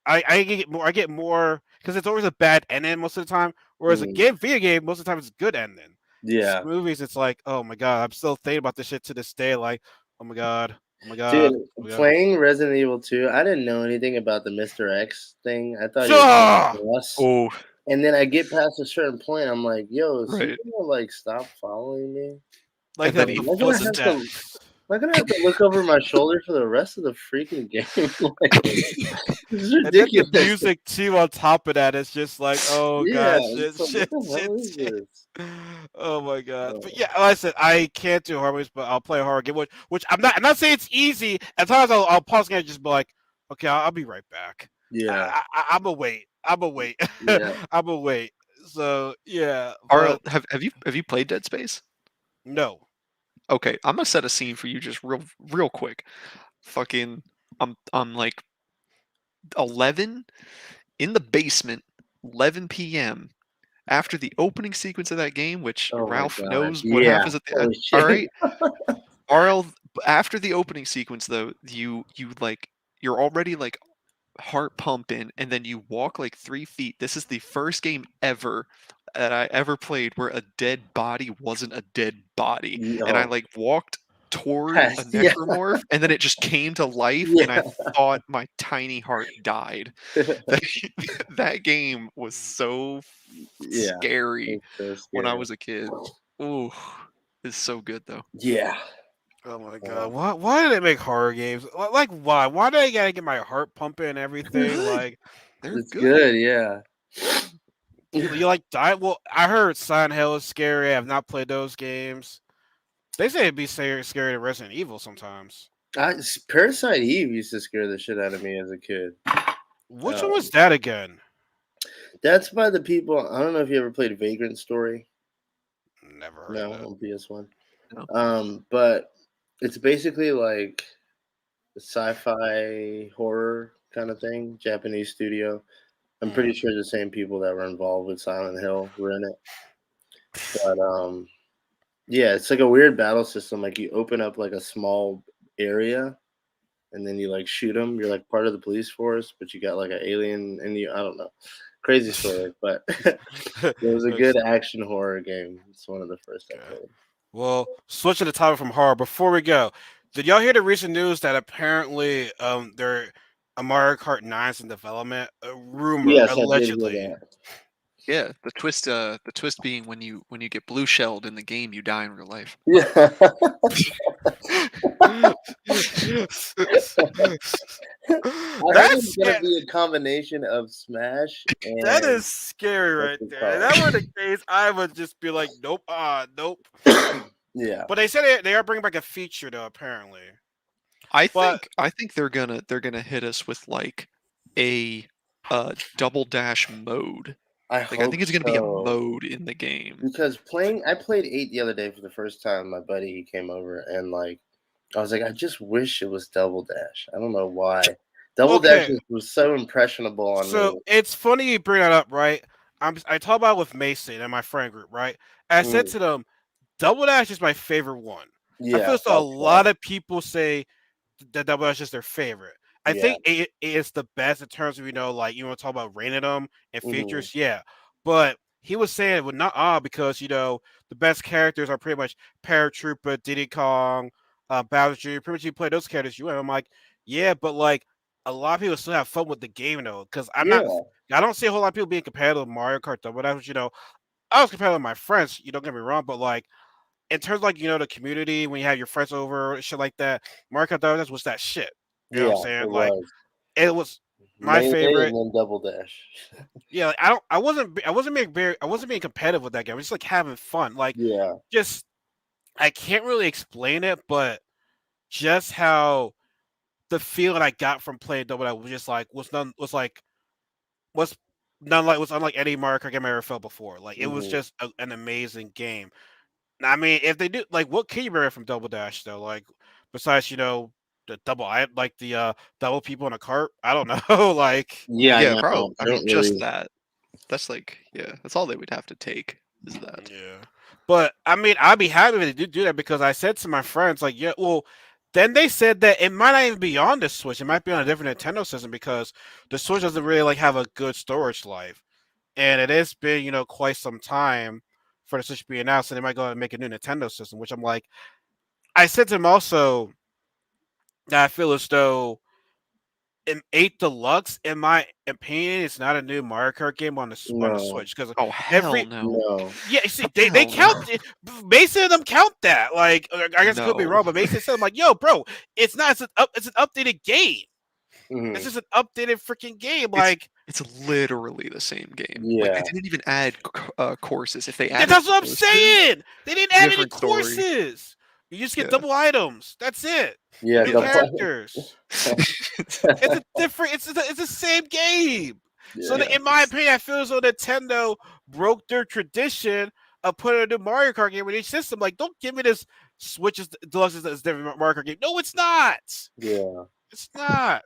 I get more because it's always a bad ending most of the time. Whereas a mm, video game, most of the time it's a good ending. yeah. Movies, it's like, oh my god, I'm still thinking about this shit to this day. Like, oh my god, oh my Dude, god, oh my god. playing Resident Evil 2, I didn't know anything about the Mr. X thing. I thought he was like a Ah! boss. Oh, And then I get past a certain point, I'm like, yo, is he right. gonna like stop following me? Like And then the he Am I gonna have to wasn't. look over my shoulder for the rest of the freaking game? Like, this is And then the ridiculous. music too on top of that, it's just like, oh Yeah, god, shit, it's like, what shit, the shit, hell is shit. this? Oh my god. But Oh, yeah, like I said, I can't do horror movies, but I'll play a horror game, which I'm not saying it's easy. At times I'll pause and just be like, okay, I'll be right back. yeah, I'm gonna wait. I'm gonna wait. yeah. I'm gonna wait. So yeah, RL, but have you played Dead Space? no. Okay, I'm gonna set a scene for you just real quick. Fucking, I'm like 11 in the basement, 11 p.m. after the opening sequence of that game, which Oh my Ralph god. knows what Yeah. happens at the end. Holy All shit. right, RL, after the opening sequence though, you like you're already like heart pumping, and then you walk like 3 feet. This is the first game ever that I ever played where a dead body wasn't a dead body, and I Oh, like walked toward a yes, yeah, necromorph, and then it just came to life, and I yeah. thought my tiny heart died. That, that game was so Yeah, scary it's so when I scary. was a kid. Ooh, it's so good though. Yeah. Oh my god. Um, Why do they make horror games? Like why? Why do I gotta get my heart pumping and everything? Good. Like They're It's good. good, yeah. You like die? Well, I heard Silent Hill is scary. I have not played those games. They say it'd be scary to Resident Evil sometimes. Parasite Eve used to scare the shit out of me as a kid. Which one was Um, that again? that's by the people. I don't know if you ever played Vagrant Story. Never heard of No, that. on PS1. No. But it's basically like a sci-fi horror kind of thing. Japanese studio. I'm pretty Mm. sure the same people that were involved with Silent Hill were in it. But yeah, it's like a weird battle system. Like you open up like a small area, and then you like shoot them. You're like part of the police force, but you got like an alien in you. I don't know, crazy story, but it was a good That's action horror game. It's one of the first I okay. played. Well, switching the topic from horror. Before we go, did y'all hear the recent news that apparently there a Mario Kart 9's in development? A rumor, Yes, I did hear allegedly. that. Yeah, the twist being when you get blue shelled in the game, you die in real life. Yeah, I heard That's it's gonna scary. be a combination of Smash That and is scary what's right it there. If called? that were the case, I would just be like, nope, nope. Yeah, But they said they are bringing back a feature though, apparently. But I think they're gonna hit us with like a double dash mode. I Like I hope think it's gonna be a so. mode in the game. Because I played 8 the other day for the first time. My buddy, he came over and like, I was like, I just wish it was Double Dash. I don't know why. Double Dash okay, was so impressionable on so me. it's funny you bring that up, right? I talk about it with Mason and my friend group, right? I said Mm, to them, Double Dash is my favorite one. I yeah, feel so a by far. lot of people say that Double Dash is their favorite. I Yeah. think it is the best in terms of like you want to talk about rating them and Hmm. features, yeah. But he was saying it would not because the best characters are pretty much Paratrooper, Diddy Kong, Bowser Jr. Pretty much you play those characters. I'm like, yeah, but like a lot of people still have fun with the game though, because Yeah. I don't see a whole lot of people being competitive with Mario Kart Double Dash. I was competitive with my friends. You don't get me wrong, but like in terms of like the community when you have your friends over shit like that, Mario Kart Double Dash was that shit. You know what I'm Yeah, saying? it Like was. it was my Melee favorite. and then Double Dash. Yeah, like, I wasn't being I wasn't being competitive with that game. I was just like having fun. Like Yeah. just I can't really explain it, but just how the feeling I got from playing Double Dash was just like was was unlike any Mario Kart game I ever felt before. Like it was Hmm. just an amazing game. I mean, if they do like, what can you remember from Double Dash though? Like, besides the double, I like the double people in a cart. I don't know, like Yeah, I Yeah, know. probably. I I mean, don't just really. that. That's like yeah, that's all they would have to take is that. yeah. But I mean, I'd be happy if they do that because I said to my friends like, yeah, well. Then they said that it might not even be on the Switch. It might be on a different Nintendo system because the Switch doesn't really like have a good storage life, and it has been quite some time for the Switch to be announced, and they might go and make a new Nintendo system. Which I'm like, I said to them also that I feel as though in 8 Deluxe, in my opinion, it's not a new Mario Kart game on the No. Switch because Oh hell every no. No. yeah, you see, they Hell no. count it. Mason and them count that. Like, I guess I could be No. wrong, but Mason said, "I'm like, yo, bro, it's not. It's an updated game. It's Hmm. just an updated freaking game. It's Like, it's literally the same game. Like they Yeah. didn't even add courses. If they added that's what I'm courses, saying. They didn't add any different story. courses. You just get Yeah. double items. That's it. Yeah. New Yeah. characters. It's a different. It's the same game. So Yeah. Yeah. in my opinion, I feel as though Nintendo broke their tradition of putting a new Mario Kart game with each system. Like, don't give me this Switch is Deluxe is different Mario Kart game. No, it's not. Yeah. It's not.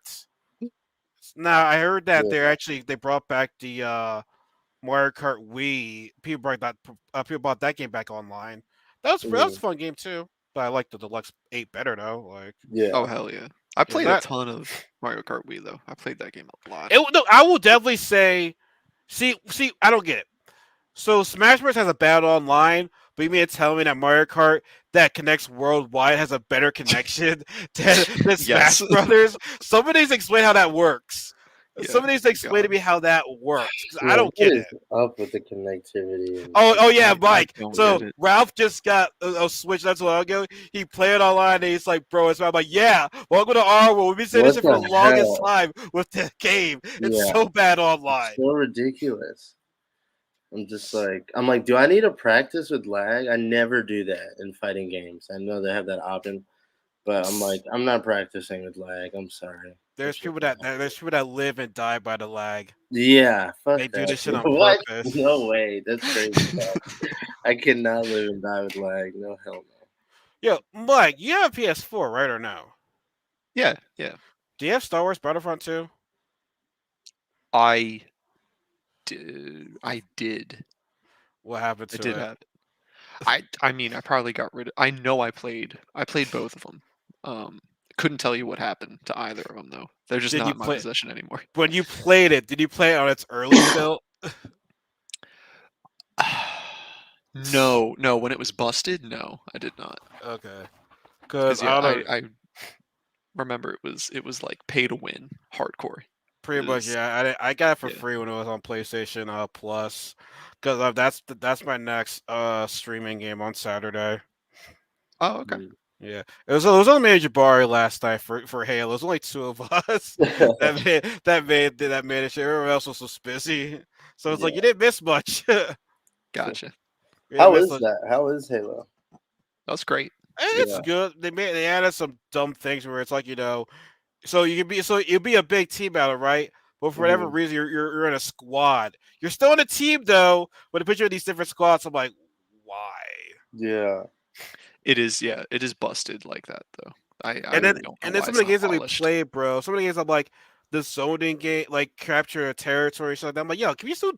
Now I heard that Yeah. they brought back the Mario Kart Wii. People brought that game back online. That was a Mhm. fun game too. But I like the Deluxe 8 better though. Like Oh Yeah. hell yeah. I yeah, played a that ton of Mario Kart Wii though. I played that game a lot. no, I will definitely say. See, I don't get it. So Smash Bros has a battle online, but you mean to tell me that Mario Kart that connects worldwide has a better connection than Smash Yes. Brothers? Somebody's explain how that works. Yeah, somebody needs to explain to God. me how that works because I Yeah, don't what get is it. up with the connectivity and Oh, shit? oh yeah, I Mike. don't So get it. Ralph just got a Switch. That's what I'll go. He played online, and he's like, "Bro, it's." I'm like, "Yeah, welcome to our world. We've been saying this What shit for the the longest hell? time with the game. It's Yeah, so bad it's online." so ridiculous. I'm like, do I need to practice with lag? I never do that in fighting games. I know they have that option, but I'm like, I'm not practicing with lag. I'm sorry. That There's shit people don't that help me. there's people that live and die by the lag. Yeah, fuck They do that. this shit on What? purpose. No way. That's crazy. I cannot live and die with lag. No, hell no. Yo, Mike, you have a PS4, right or no? Yeah, yeah. Do you have Star Wars Battlefront 2? I did. I did. What happened I to did it? have it. I mean, I probably got rid of. I know I played both of them. Couldn't tell you what happened to either of them though. They're just Did not you in my play possession anymore. when you played it? Did you play it on its early build? No, no. When it was busted, no, I did not. Okay, because Because I yeah, don't know. I remember it was like pay to win, hardcore. Pretty much, Is yeah. I got it for yeah. free when it was on PlayStation Plus, because that's my next streaming game on Saturday. Oh, okay. Mm. Yeah, it was on Major Bar last night for Halo. It was only two of us that made it. Everyone else was so busy, so it's like you Yeah. didn't miss much. You Gotcha. didn't How miss is much. that? How is Halo? That's great. It's Yeah. good. They added some dumb things where it's like so you'd be a big team battle, right? But for whatever Hmm. reason, you're in a squad. You're still in a team though, but they put you in these different squads. I'm like, why? Yeah. It is, yeah, it is busted like that though. I And then don't know and then why some of it's the not games that we polished. play, bro. Some of the games I'm like the zoning game, like capture a territory, something like that. I'm like, yo, can we still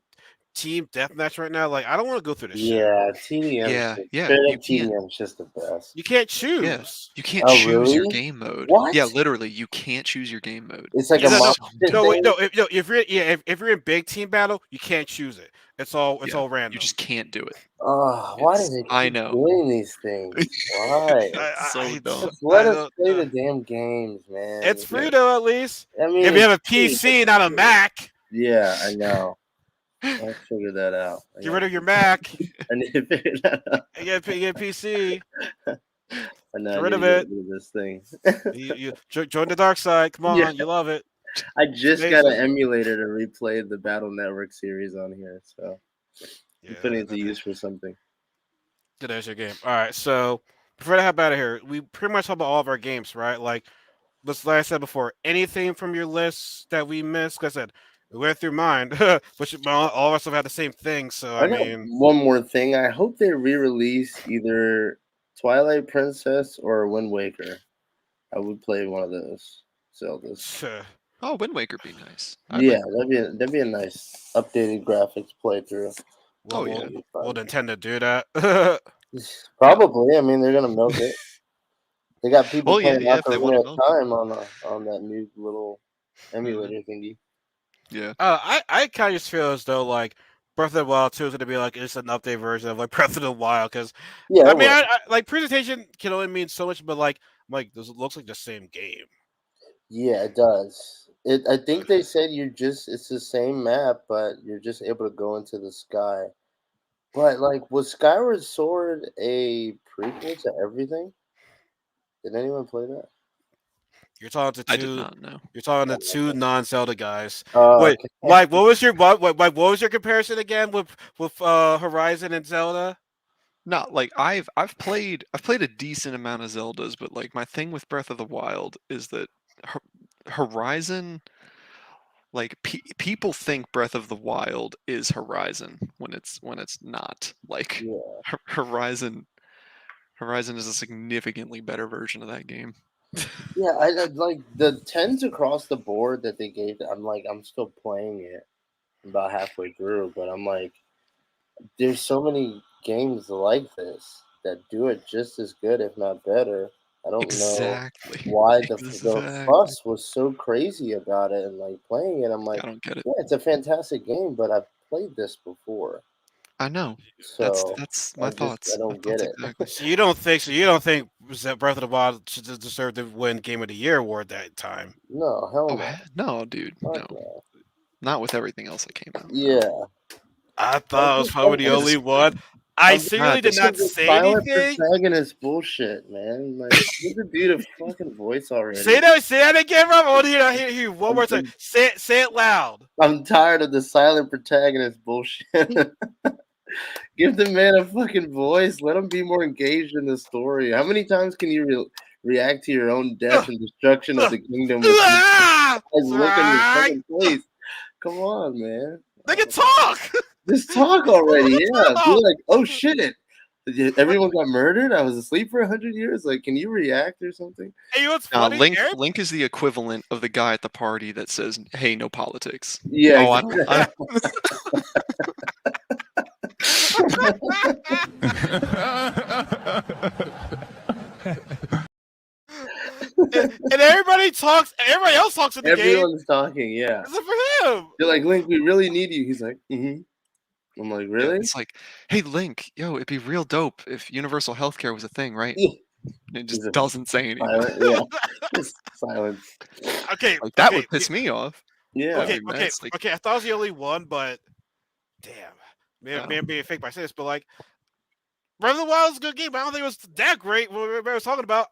team deathmatch right now? Like, I don't want to go through this shit. Yeah. TDM's Yeah, yeah, straight you up can't. TDM's just the best. You can't Yeah, choose. you can't Oh choose your really? game mode. What? Yeah, literally, you can't choose your game mode. It's like a No, It's no, so mosh pit no, dumb. wait, thing. no. If you're in big team battle, you can't choose it. It's Yeah, all you random. just can't do it. Oh, why do It's they I keep know. doing these things? Why? It's so dumb. Just let I us don't. play the damn games, It's man. free Yeah. though, at least. I mean, If you have it's a free. PC, not a Mac, Yeah, I know. I'll figure that out. get rid of your Mac I need to figure that out. and get a PC. I know Get I rid need to of get it. rid of this thing. Join the dark side. Come Yeah, on, you love it. I It's just got an amazing. emulator to replay the Battle Network series on here, so I'm putting Yeah, it to use for something. there's your game. All right, so before I hop out of here, we pretty much talked about all of our games, right? Like like I said before, anything from your list that we missed? Like I said, we went through mine, which all of us have had the same thing. So I I got mean, one more thing. I hope they re-release either Twilight Princess or Wind Waker. I would play one of those Zeldas. Oh, Wind Waker be nice. I Yeah, like. that'd be a nice updated graphics playthrough. well, Oh we'll yeah, That'd be we'll fun. Nintendo do that. yeah. Probably. I mean, they're gonna milk it. They got people Well, yeah, playing yeah. If they want to Ocarina of milk it, Time on that new little hmm emulator thingy. yeah. I kind of just feel as though like Breath of the Wild 2 is gonna be like it's an update version of like Breath of the Wild because Yeah, I it mean will. like presentation can only mean so much, but like this looks like the same game. Yeah, it does. I Uh, think they said it's the same map, but you're just able to go into the sky. But like, was Skyward Sword a prequel to everything? Did anyone play that? You're talking to I did two. not know. You're talking to Oh, two okay. non-Zelda guys. Wait, Okay. Mike, what was your comparison again with Horizon and Zelda? Not like I've played a decent amount of Zeldas, but like my thing with Breath of the Wild is that Horizon, like people think Breath of the Wild is Horizon when it's not. Like Yeah. Horizon is a significantly better version of that game. Yeah, I like the tens across the board that they gave. I'm like, I'm still playing it about halfway through, but I'm like, there's so many games like this that do it just as good, if not better. I don't know Exactly. why the Exactly. fuss was so crazy about it and like playing it. I'm like, I don't get it. yeah, it's a fantastic game, but I've played this before, I know. That's so that's I my just I thoughts. My don't get thoughts it. exactly. So you don't think that Breath of the Wild should deserve to win Game of the Year award that time? No, hell Oh no, no, dude, fuck no. no. Not with everything else that came out. Yeah. I thought I was probably the I'm only just- one. I I'm seriously did this not This is say silent anything. protagonist bullshit, man. Like, give the dude a fucking voice already. Say that again, Rob. I want to hear one more time. Say it loud. I'm tired of the silent protagonist bullshit. Give the man a fucking voice. Let him be more engaged in the story. How many times can you react to your own death and destruction of the kingdom with look in your fucking face? Come on, man. They can talk. Just talk already. Yeah. Be Talk. like, oh shit. Everyone got murdered. I was asleep for 100 years. Like, can you react or something? Hey, you know what's funny? Link is the equivalent of the guy at the party that says, "Hey, no politics." Yeah. Oh, and everybody talks. Everybody else talks in the game. Everyone's talking. Yeah. Except for him. They're like, Link, we really need you. He's like, mm-hmm. I'm like, Yeah, really? it's like, hey, Link, yo, it'd be real dope if universal healthcare was a thing, right? Yeah. It just doesn't say anything. Silent, yeah. Just silence. Okay, Like that would piss me off. Yeah. Okay, Like, that's like- okay. I thought I was the only one, but damn, maybe I'm being fake by saying this, but like, Breath of the Wild is a good game. But I don't think it was that great. What everybody was talking about.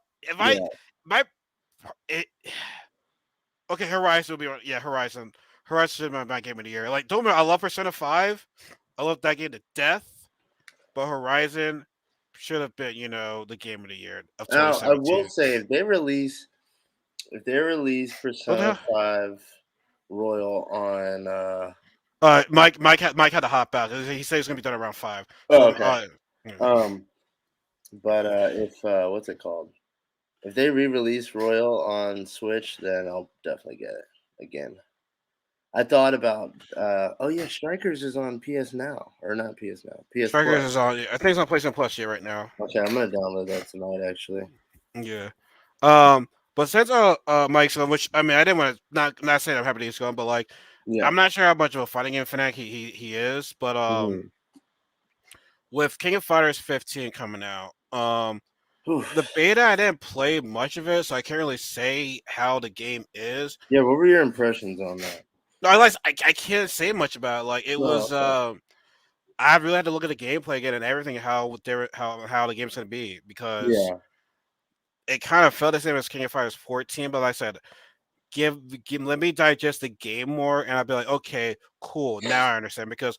Okay, Horizon will be on. Yeah, Horizon. Horizon is my game of the year. Like, don't remember, I love Persona 5. I love that game to death. But Horizon should have been, the game of the year of Now, 2017. I will say, if they release Persona 5 Royal on Mike had to hop out. He said it's gonna be done around 5. Oh, okay. But if what's it called? If they re-release Royal on Switch, then I'll definitely get it again. I thought about oh yeah, Strikers is on PS Now, or not PS Now, PS Strikers Plus. is on. I think it's on PlayStation Plus here right now. Okay, I'm gonna download that tonight actually. Yeah. But since Mike's on, which I mean, I didn't want to not saying I'm happy he's gone, but like, Yeah. I'm not sure how much of a fighting game fanatic he is, but with King of Fighters 15 coming out, the beta I didn't play much of it, so I can't really say how the game is. Yeah, what were your impressions on that? No, I can't say much about it. Like it was. Okay. I really had to look at the gameplay again and everything how the game's gonna be because it kind of felt the same as King of Fighters 14, but like I said, let me digest the game more, and I'll be like, okay, cool, now I understand because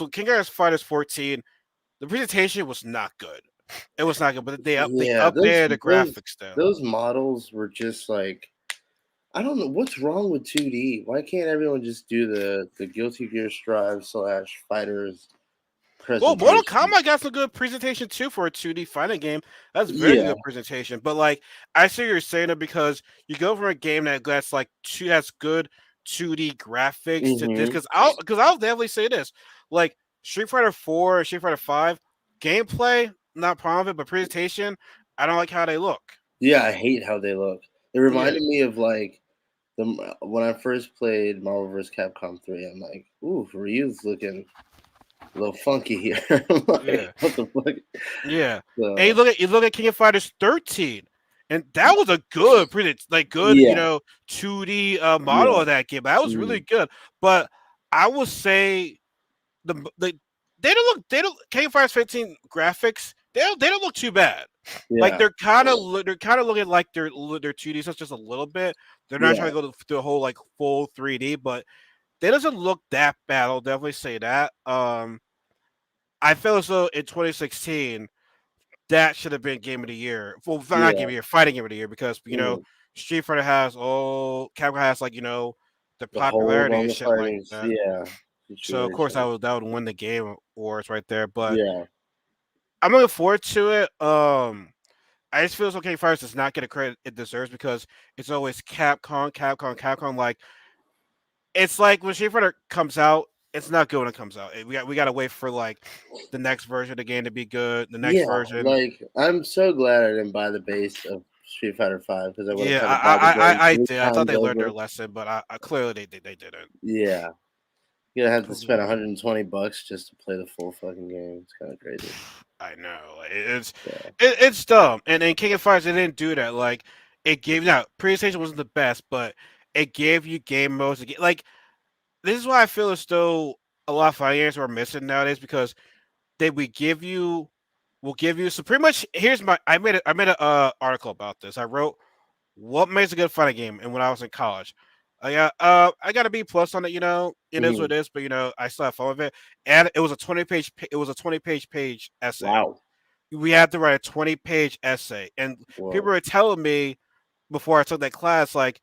with King of Fighters 14, the presentation was not good. It was not good, but they updated the graphics though. Those models were just like, I don't know what's wrong with 2D. Why can't everyone just do the Guilty Gear Strive / Fighters? Well, Mortal Kombat got some good presentation too for a 2D fighting game. That's very good presentation. But like, I see what you're saying it because you go from a game that's like has good 2D graphics to this. Because I'll definitely say this: like Street Fighter 4 and Street Fighter 5 gameplay, not problem with it, but presentation, I don't like how they look. Yeah, I hate how they look. It reminded me of like when I first played Marvel vs. Capcom 3. I'm like, ooh, Ryu's looking a little funky here. Like, what the fuck? Yeah. So, and you look at King of Fighters 13, and that was a good, 2D model of that game. That was really good. But I will say they don't King of Fighters 15 graphics. They don't look too bad. Yeah. Like they're kind of looking like they're 2D, so just a little bit. They're not trying to go to the whole like full 3D, but they doesn't look that bad. I'll definitely say that. I feel as though in 2016 that should have been game of the year. Well, not game of the year, fighting game of the year, because Street Fighter has Capcom has the popularity and shit like that. Yeah. So of course that would win the game awards right there. But I'm looking forward to it. I just feel King of Fighters does not get the credit it deserves because it's always Capcom. Like it's like when Street Fighter comes out, it's not good when it comes out. We got to wait for like the next version of the game to be good. The next version. Like I'm so glad I didn't buy the base of Street Fighter 5 because I would have. I did. I thought they learned their lesson, but I clearly they didn't. Yeah, you're gonna have to spend $120 just to play the full fucking game. It's kind of crazy. I know. It's dumb. And in King of Fighters, they didn't do that. Like it gave PlayStation wasn't the best, but it gave you game modes. Like this is why I feel as though a lot of fighting games are missing nowadays because they we give you will give you so pretty much here's my I made a article about this. I wrote what makes a good fighting game and when I was in college. I got a B plus on it, it is Hmm. what it is, but I still have fun with it. And it was a 20 page essay. Wow. We had to write a 20 page essay. And people Whoa. were telling me before I took that class, like,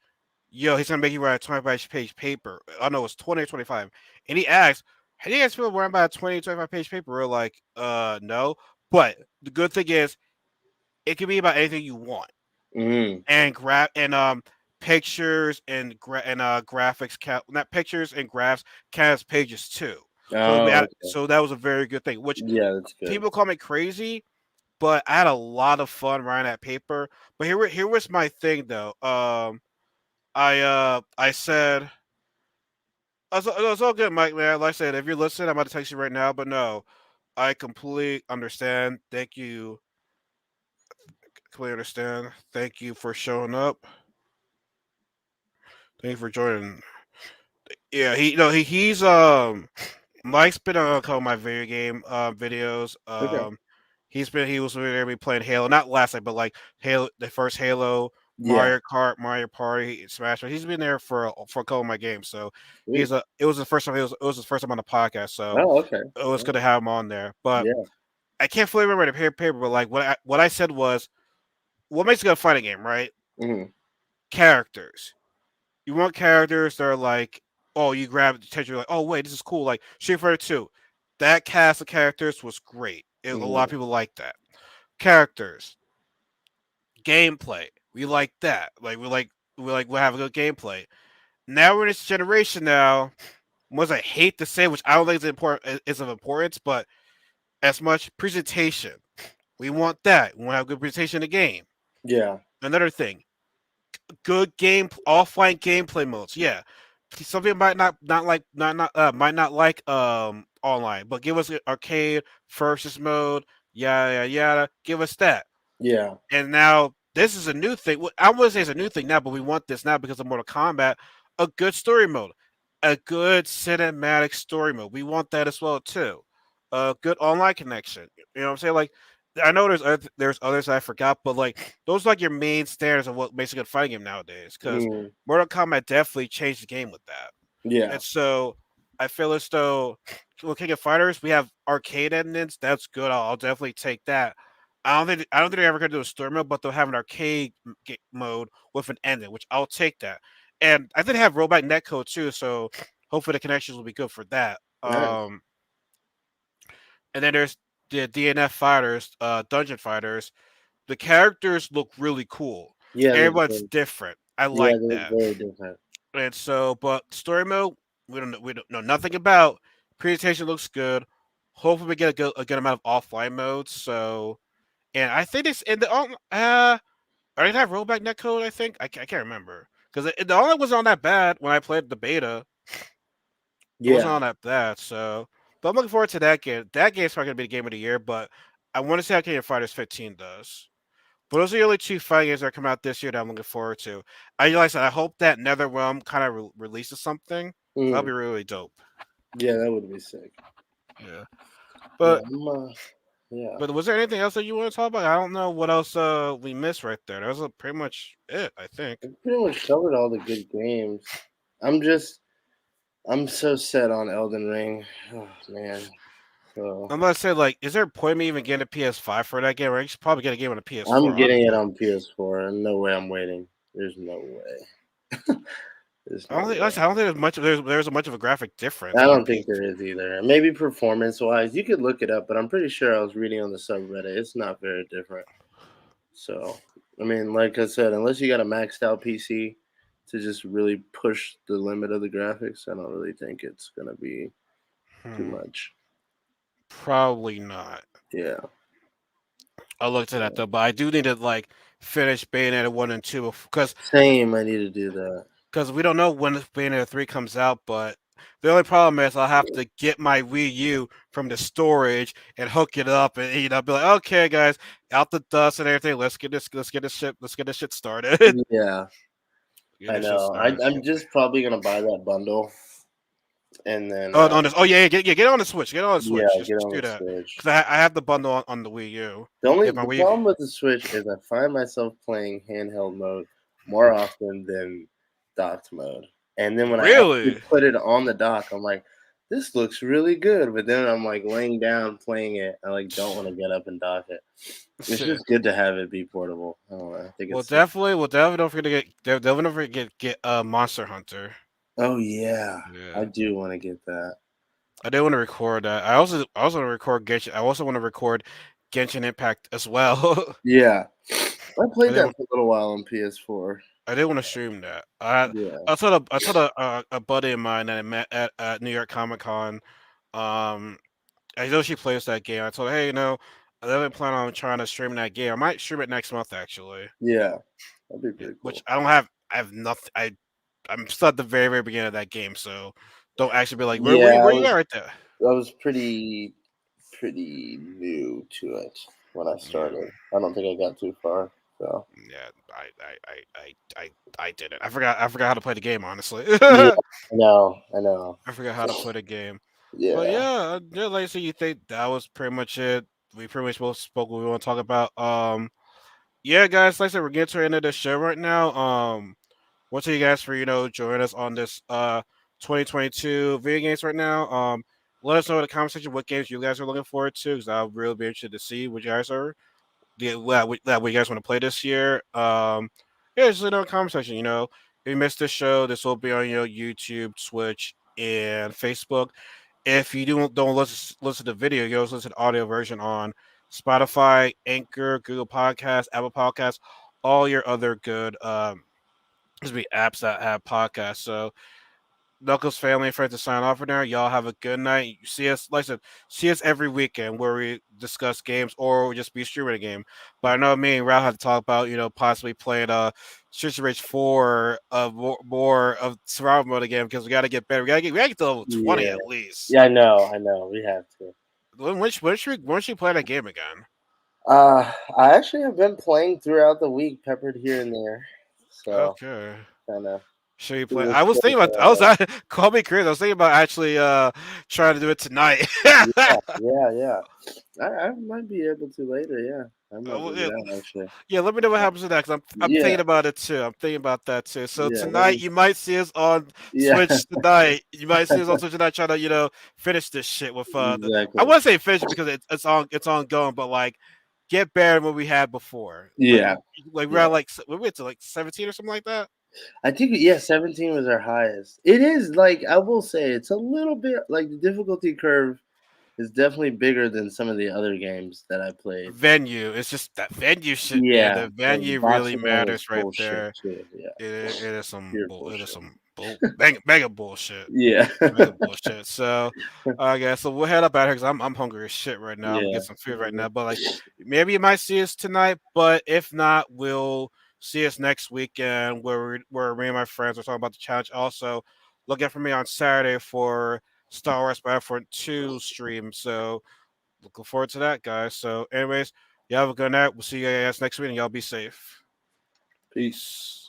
yo, he's gonna make you write a 20 page paper. I know it's 20 or 25. And he asked, how do you guys feel worrying about a 25 page paper? We're like, no. But the good thing is it can be about anything you want. Mm. And pictures and graphics count not pictures and graphs count as pages too. Oh, okay. So that was a very good thing. Which Yeah, that's good. people call me crazy, but I had a lot of fun writing that paper. But here was my thing though. I said it's all good, Mike. Man, like I said, if you're listening, I'm about to text you right now. But no, I completely understand. Thank you. Completely understand. Thank you for showing up. Thank you for joining. Yeah, he's Mike's been on a couple of my video game videos. Okay. He was going to be playing Halo, not last night, but like Halo, the first Halo, Yeah. Mario Kart, Mario Party, Smash. He's been there for a couple of my games, so Sweet. it was the first time it was his first time on the podcast, so Oh, okay. it was good to Oh, have him on there. But yeah. I can't fully remember the paper, but like what I said was, what makes a good fighting game, right? Hmm. Characters. You want characters that are like, oh, you grab the attention, you're like, oh wait, this is cool. Like Street Fighter Two, that cast of characters was great. A lot of Hmm. people like that. Characters, gameplay, we like that. We have a good gameplay. Now we're in this generation now. Once I hate to say, which I don't think is of importance, but as much presentation, we want that. We want to have good presentation in the game. Yeah. Another thing, good game offline gameplay modes. Yeah, some people might not like online, but give us an arcade versus mode, yada yada yada. Give us that. Yeah. And now this is a new thing. I wouldn't say it's a new thing now, but we want this now because of Mortal Kombat. A good story mode, a good cinematic story mode. We want that as well too. A good online connection. You know what I'm saying? Like, I know there's others I forgot, but like those are like your main standards of what makes a good fighting game nowadays. Because Mm. Mortal Kombat definitely changed the game with that. Yeah. And so I feel as though with King of Fighters, we have arcade endings. That's good. I'll definitely take that. I don't think they're ever gonna do a story mode, but they'll have an arcade mode with an ending, which I'll take that. And I think they have rollback netcode too, so hopefully the connections will be good for that. Nice. And then there's the DNF fighters, dungeon fighters. The characters look really cool. Yeah, they Everyone's look. different. I Yeah, like they look that. very different. And so, but story mode, we don't know nothing about. Presentation looks good. Hopefully, we get a good amount of offline modes. So, and I think it's in the are they have rollback netcode? I think I can't remember because the only was on that bad when I played the beta. It wasn't Yeah. on that bad. So, but I'm looking forward to that game. That game's probably gonna be the game of the year. But I want to see how King of Fighters 15 does. But those are the only two fighting games that come out this year that I'm looking forward to. Like I said, I hope that NetherRealm kind of releases something. That'll Mm. be really dope. Yeah, that would be sick. Yeah. Yeah. But Yeah. was there anything else that you want to talk about? I don't know what else we missed right there. That was pretty much it, I think. I pretty much covered all the good games. I'm just. I'm so set on Elden Ring. Oh man. So I'm about to say, like, is there a point in me even getting a PS5 for that game? Or I should probably get a game on a PS4, I'm getting it honestly. on PS4. No way I'm waiting. There's no way. There's no way. I don't think there's much of a graphic difference I on don't think PS. there is either. Maybe performance wise, you could look it up, but I'm pretty sure I was reading on the subreddit. It's not very different. So, I mean, like I said, unless you got a maxed out PC to just really push the limit of the graphics, I don't really think it's gonna be too Hmm, much. probably not. Yeah. I'll look to that So, though, but I do need to like finish Bayonetta 1 and 2 same. I need to do that. because we don't know when Bayonetta 3 comes out. But the only problem is I'll have to get my Wii U from the storage and hook it up, and be like, okay, guys, out the dust and everything. Let's get this shit started. Yeah, Get I this shit know. started. I'm just probably gonna buy that bundle and then Oh, on this. Oh yeah, get on the Switch. Get on the yeah, Switch. get Just on do the that Switch. because I have the bundle on the Wii U. If my The Wii. problem with the Switch is I find myself playing handheld mode more often than docked mode. And then when I actually Really? put it on the dock, I'm like, this looks really good. But then I'm like laying down playing it. I like don't want to get up and dock it. It's Shit. just good to have it be portable. I don't know. I think Well, it's definitely don't forget to definitely don't forget to get Monster Hunter. oh yeah. I Yeah. do want to get that. I did want to record that. I also want to record Genshin. I also want to record Genshin Impact as well. Yeah. I I played did that want for a little while on PS4. I did want to stream that. Yeah. I told a buddy of mine that I met at New York Comic Con. Um, I know she plays that game. I told her, hey, I didn't plan on trying to stream that game. I might stream it next month actually. Yeah. That'd be Yeah, pretty which cool. I don't have. I have nothing. I'm still at the very beginning of that game, so don't actually be like, Yeah, where you at right there? I was pretty new to it when I Yeah. started. I don't think I got too far. So Yeah, I didn't. I forgot how to play the game. Honestly, yeah, I I know. forgot how to play the game. But Yeah, yeah, like so, you think that was pretty much it? We pretty much both spoke what we want to talk about. Yeah, guys, like I said, we're getting to the end of the show right now. Want to you guys for joining us on this 2022 video games right now. Let us know in the comment section what games you guys are looking forward to, because I'll really be interested to see what you guys are what you guys want to play this year. Yeah, just let know in the comment section. If you missed this show, this will be on YouTube, Twitch, and Facebook. If you don't listen to video, you also listen to audio version on Spotify, Anchor, Google Podcasts, Apple Podcasts, all your other good apps that have podcasts. So Knuckles family and friends to sign off for now. Y'all have a good night. See us, like I said, see us every weekend where we discuss games or we just be streaming a game. But I know me and Ralph had to talk about, possibly playing Streets of Rage 4 of more of survival mode again because we gotta get better. We gotta get to level 20 yeah, at least. yeah. I know. We have to. When should we play that game again? I actually have been playing throughout the week, peppered here and there. So Okay. kind of Should we see play? what's I was going thinking about. I was on. call me crazy. I was thinking about actually trying to do it tonight. Yeah. I might be able to later. Yeah, I might Well, be down actually. yeah, let me know what happens with that because I'm Yeah, thinking about it too. I'm thinking about that too. So yeah. Let tonight me. you might see us on Yeah, Switch tonight. You might see us on Switch tonight trying to finish this shit with I exactly. wouldn't say finish it because it's ongoing, but like get better than what we had before. Yeah, We're at yeah. like we went to like 17 or something like that. I think yeah, 17 was our highest. It is like I will say it's a little bit like the difficulty curve is definitely bigger than some of the other games that I played. Venue. It's just that venue shit, man. Yeah, The the venue really boxing one was matters right bullshit there. too. Yeah, It is some pure bull. It is bullshit. some bull. Mega bullshit. Yeah, Mega bullshit. So, guys, so we'll head up out here because I'm hungry as shit right now. I'm gonna yeah. get some food right now. But like, maybe you might see us tonight. But if not, we'll see us next weekend where me and my friends are talking about the challenge. Also, look out for me on Saturday for Star Wars Battlefront 2 stream. So, looking forward to that, guys. So, anyways, you have a good night. We'll see you guys next week, and y'all be safe. Peace. Peace.